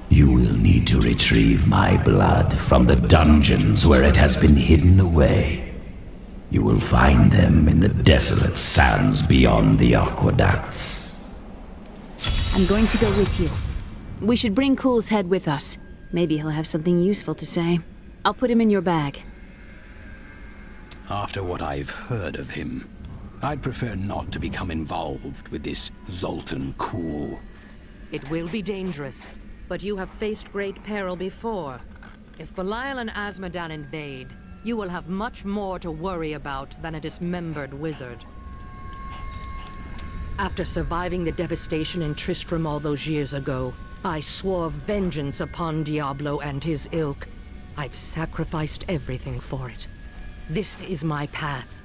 you will need to retrieve my blood from the dungeons where it has been hidden away. You will find them in the desolate sands beyond the aqueducts. I'm going to go with you. We should bring Kul's head with us. Maybe he'll have something useful to say. I'll put him in your bag. After what I've heard of him, I'd prefer not to become involved with this Zoltan Kul. It will be dangerous, but you have faced great peril before. If Belial and Azmodan invade, you will have much more to worry about than a dismembered wizard. After surviving the devastation in Tristram all those years ago, I swore vengeance upon Diablo and his ilk. I've sacrificed everything for it. This is my path,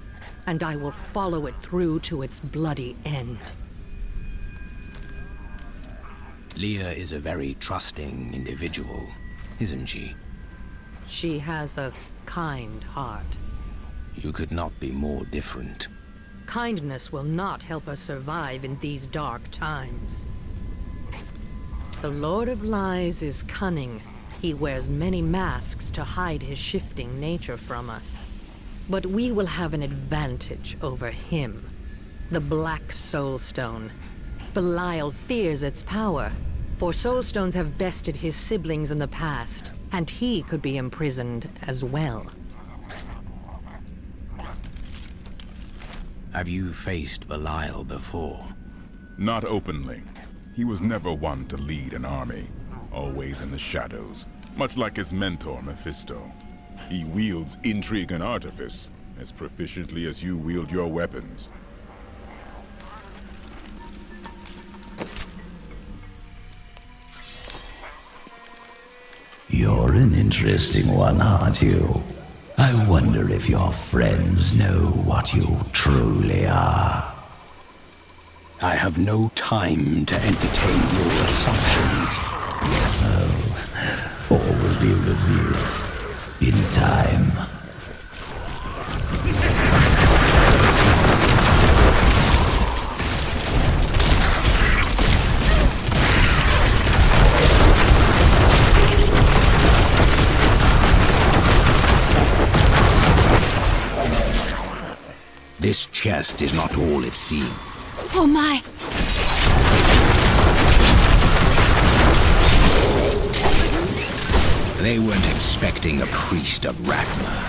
and I will follow it through to its bloody end. Leah is a very trusting individual, isn't she? She has a kind heart. You could not be more different. Kindness will not help us survive in these dark times. The Lord of Lies is cunning. He wears many masks to hide his shifting nature from us. But we will have an advantage over him. The Black Soulstone. Belial fears its power, for Soulstones have bested his siblings in the past, and he could be imprisoned as well. Have you faced Belial before? Not openly. He was never one to lead an army, always in the shadows, much like his mentor, Mephisto. He wields intrigue and artifice as proficiently as you wield your weapons. You're an interesting one, aren't you? I wonder if your friends know what you truly are. I have no time to entertain your assumptions. Oh, all will be revealed in time. This chest is not all it seems. Oh my! They weren't expecting a priest of Rathma.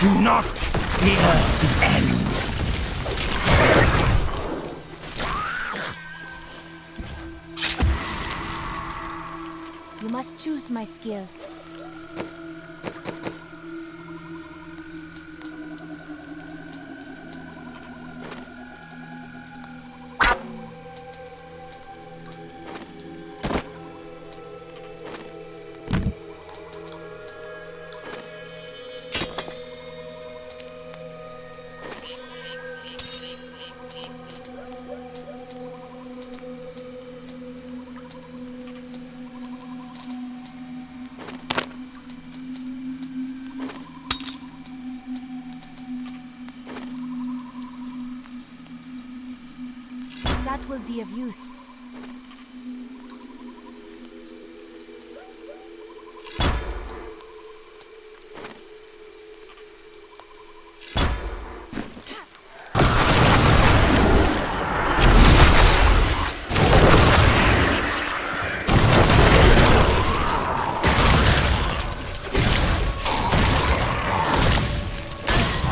Do not fear the end. You must choose my skill. That will be of use.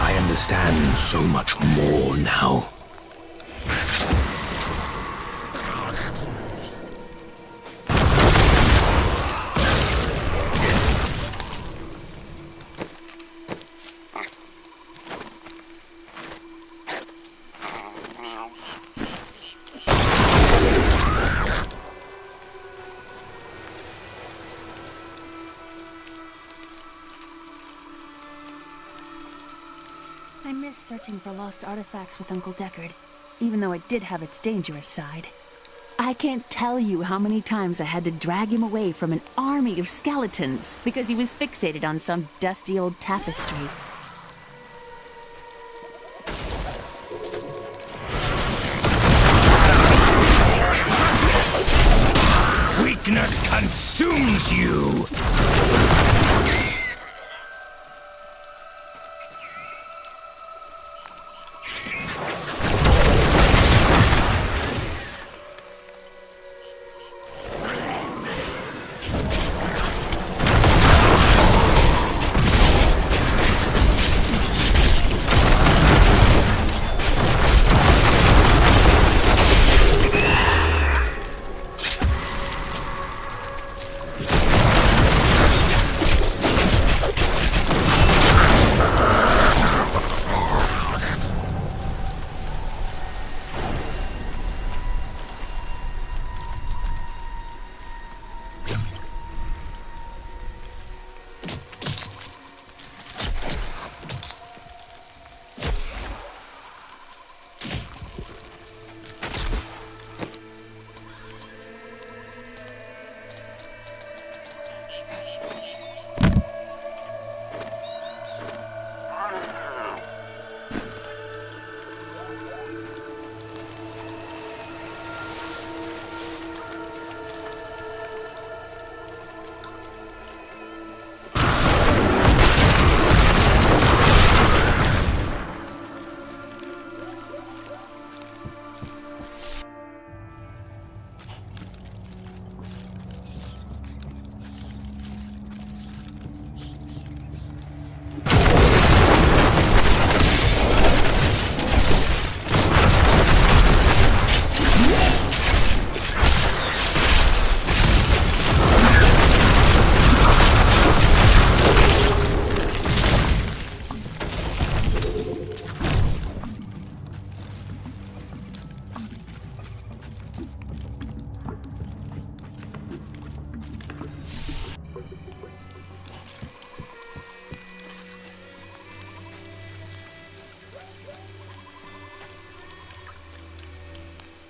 I understand so much more now. I miss searching for lost artifacts with Uncle Deckard, even though it did have its dangerous side. I can't tell you how many times I had to drag him away from an army of skeletons because he was fixated on some dusty old tapestry. Weakness consumes you!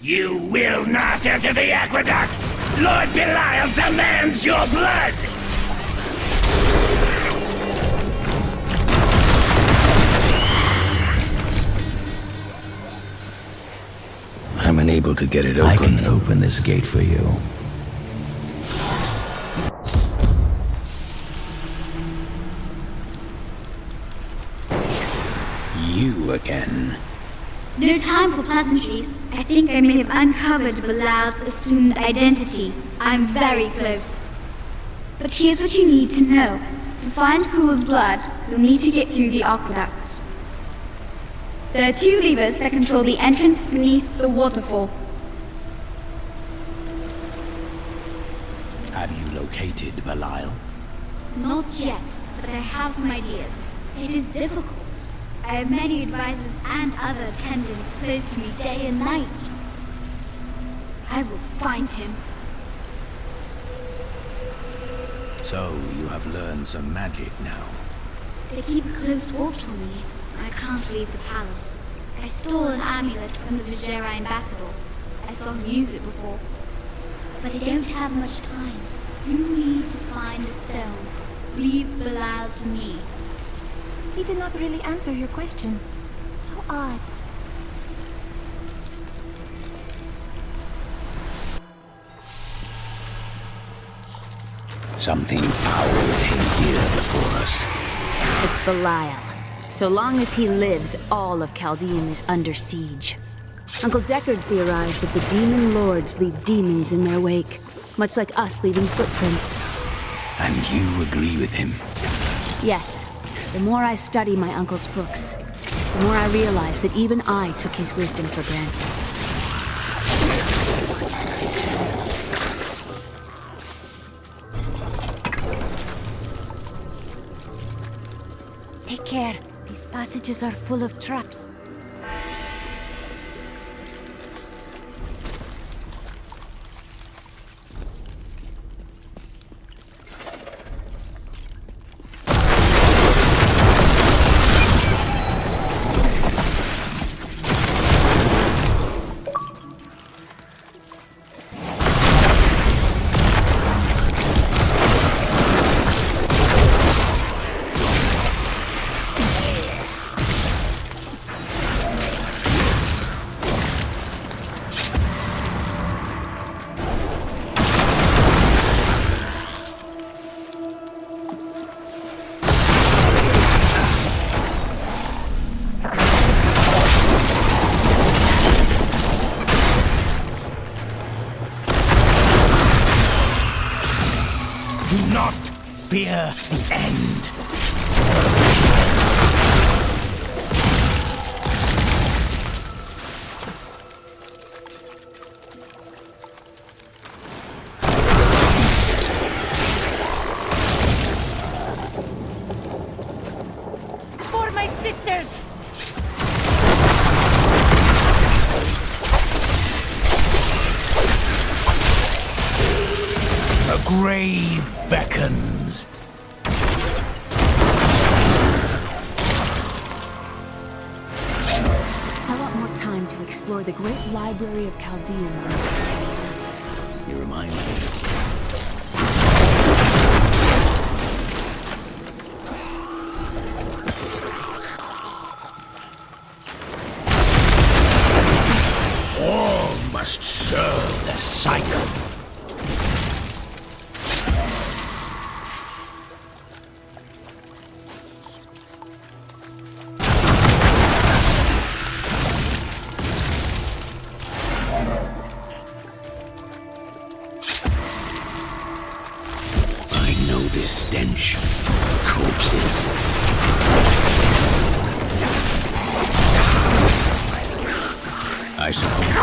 You will not enter the aqueducts! Lord Belial demands your blood! I'm unable to get it open. I can open this gate for you. You again. No time for pleasantries. I think I may have uncovered Bilal's assumed identity. I'm very close. But here's what you need to know. To find Kuhl's blood, you'll need to get through the aqueducts. There are 2 levers that control the entrance beneath the waterfall. Have you located Belial? Not yet, but I have some ideas. It is difficult. I have many advisors and other attendants close to me day and night. I will find him. So, you have learned some magic now. They keep a close watch on me. I can't leave the palace. I stole an amulet from the Vizera ambassador. I saw him use it before. But I don't have much time. You need to find the stone. Leave Belial to me. He did not really answer your question. How odd. Something foul came here before us. It's Belial. So long as he lives, all of Chaldean is under siege. Uncle Deckard theorized that the demon lords leave demons in their wake, much like us leaving footprints. And you agree with him? Yes. The more I study my uncle's books, the more I realize that even I took his wisdom for granted. Take care. These passages are full of traps. Fear the end. For my sisters! The grave beckons. I want more time to explore the great library of Chaldean monsters. You remind me. All must serve the cycle. This stench. Corpses. I suppose.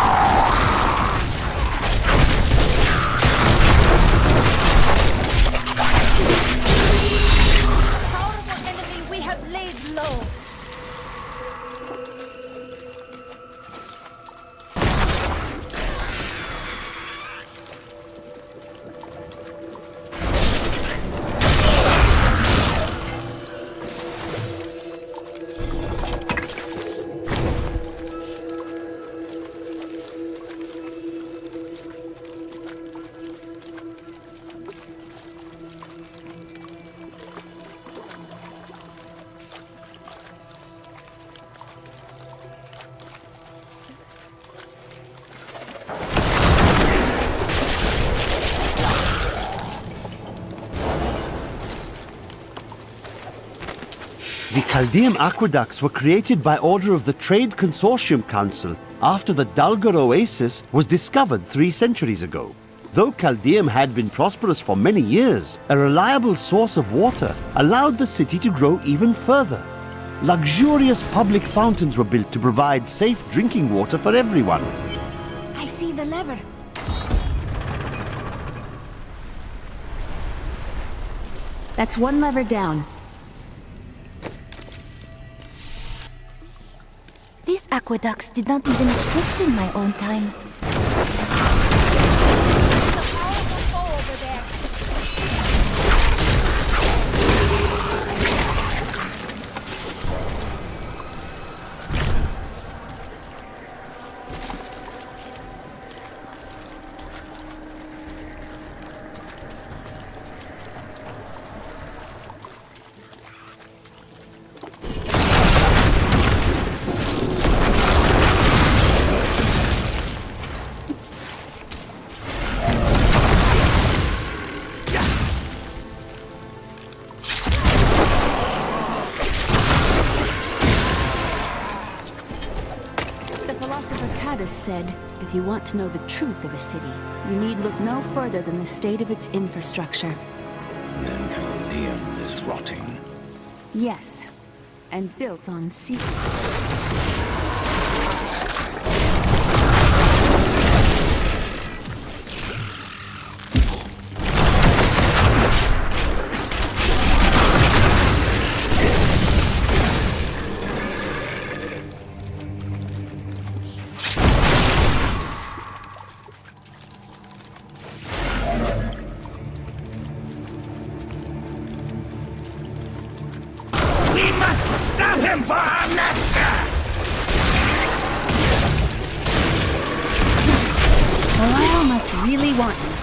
Powerful enemy we have laid low. The Chaldean aqueducts were created by order of the Trade Consortium Council after the Dalgar Oasis was discovered 3 centuries ago. Though Chaldeum had been prosperous for many years, a reliable source of water allowed the city to grow even further. Luxurious public fountains were built to provide safe drinking water for everyone. I see the lever. That's one lever down. These aqueducts did not even exist in my own time. Said, if you want to know the truth of a city, you need look no further than the state of its infrastructure. Then Chaldeum is rotting. Yes, and built on secrets. Stop him for our master! Belial must really want him.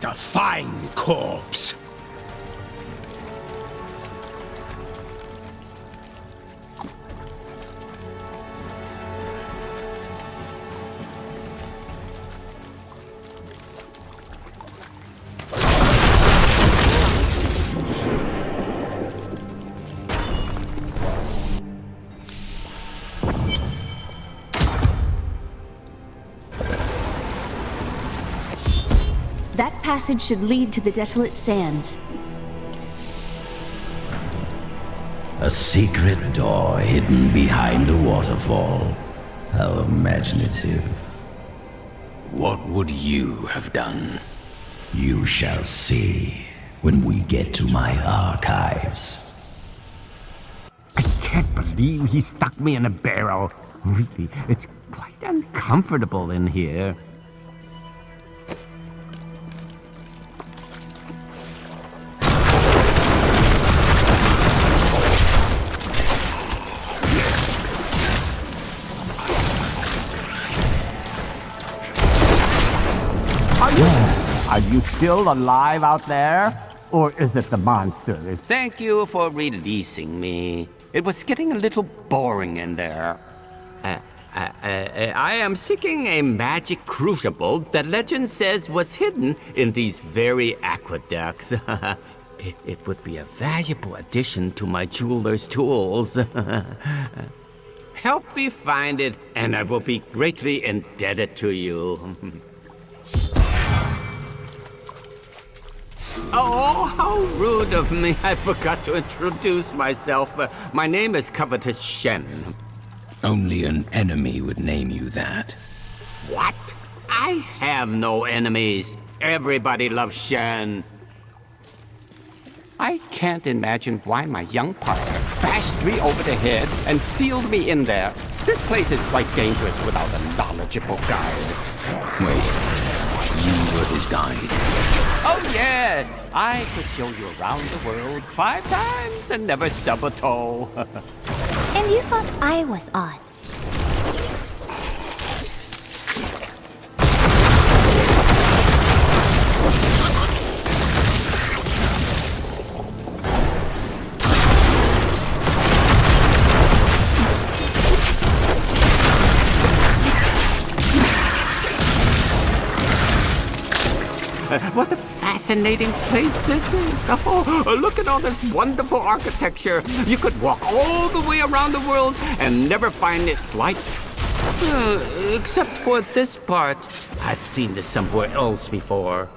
A fine corpse. That passage should lead to the desolate sands. A secret door hidden behind a waterfall. How imaginative. What would you have done? You shall see when we get to my archives. I can't believe he stuck me in a barrel. Really, it's quite uncomfortable in here. Are you still alive out there? Or is it the monster? Thank you for releasing me. It was getting a little boring in there. I am seeking a magic crucible that legend says was hidden in these very aqueducts. It would be a valuable addition to my jeweler's tools. Help me find it, and I will be greatly indebted to you. Oh, how rude of me. I forgot to introduce myself. My name is Covetous Shen. Only an enemy would name you that. What? I have no enemies. Everybody loves Shen. I can't imagine why my young partner bashed me over the head and sealed me in there. This place is quite dangerous without a knowledgeable guide. Wait, you were his guide? Oh yes, I could show you around the world 5 times and never stub a toe. And you thought I was odd. What a fascinating place this is. Oh, look at all this wonderful architecture. You could walk all the way around the world and never find its like. Except for this part. I've seen this somewhere else before.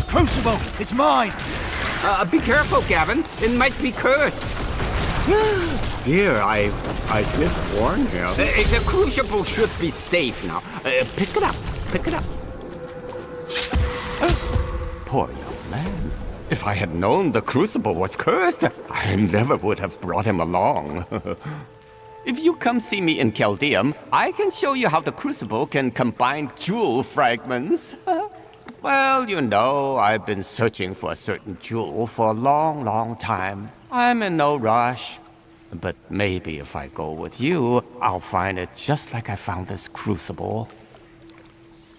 Crucible! It's mine! Be careful, Gavin. It might be cursed. Dear, I did warn you. The crucible should be safe now. Pick it up. Pick it up. Poor young man. If I had known the crucible was cursed, I never would have brought him along. If you come see me in Chaldeum, I can show you how the crucible can combine jewel fragments. Well, you know, I've been searching for a certain jewel for a long, long time. I'm in no rush. But maybe if I go with you, I'll find it just like I found this crucible.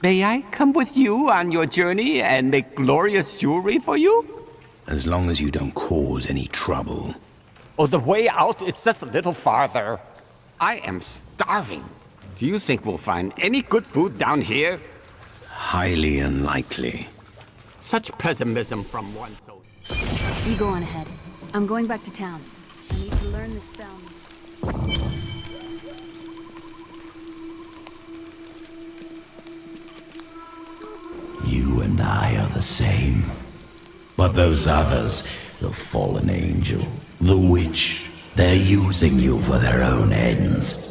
May I come with you on your journey and make glorious jewelry for you? As long as you don't cause any trouble. Oh, the way out is just a little farther. I am starving. Do you think we'll find any good food down here? Highly unlikely. Such pessimism from one soldier. You go on ahead. I'm going back to town. I need to learn the spell. You and I are the same. But those others, the fallen angel, the witch, they're using you for their own ends.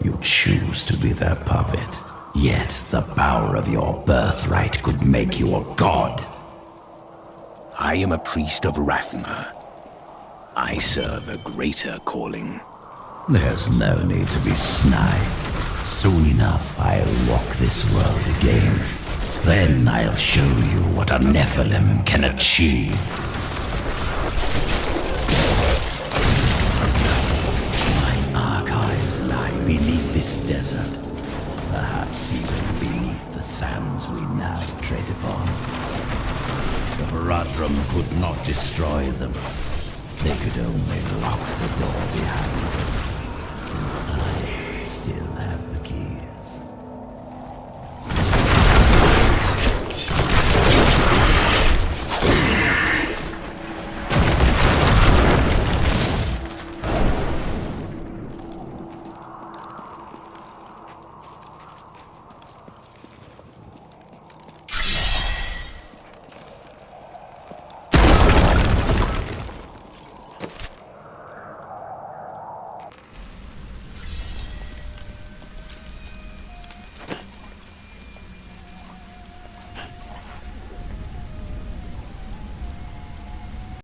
You choose to be their puppet. Yet the power of your birthright could make you a god. I am a priest of Rathma. I serve a greater calling. There's no need to be snide. Soon enough, I'll walk this world again. Then I'll show you what a Nephalem can achieve. My archives lie beneath this desert. Perhaps even beneath the sands we now tread upon. The Horadrim could not destroy them. They could only lock the door behind them.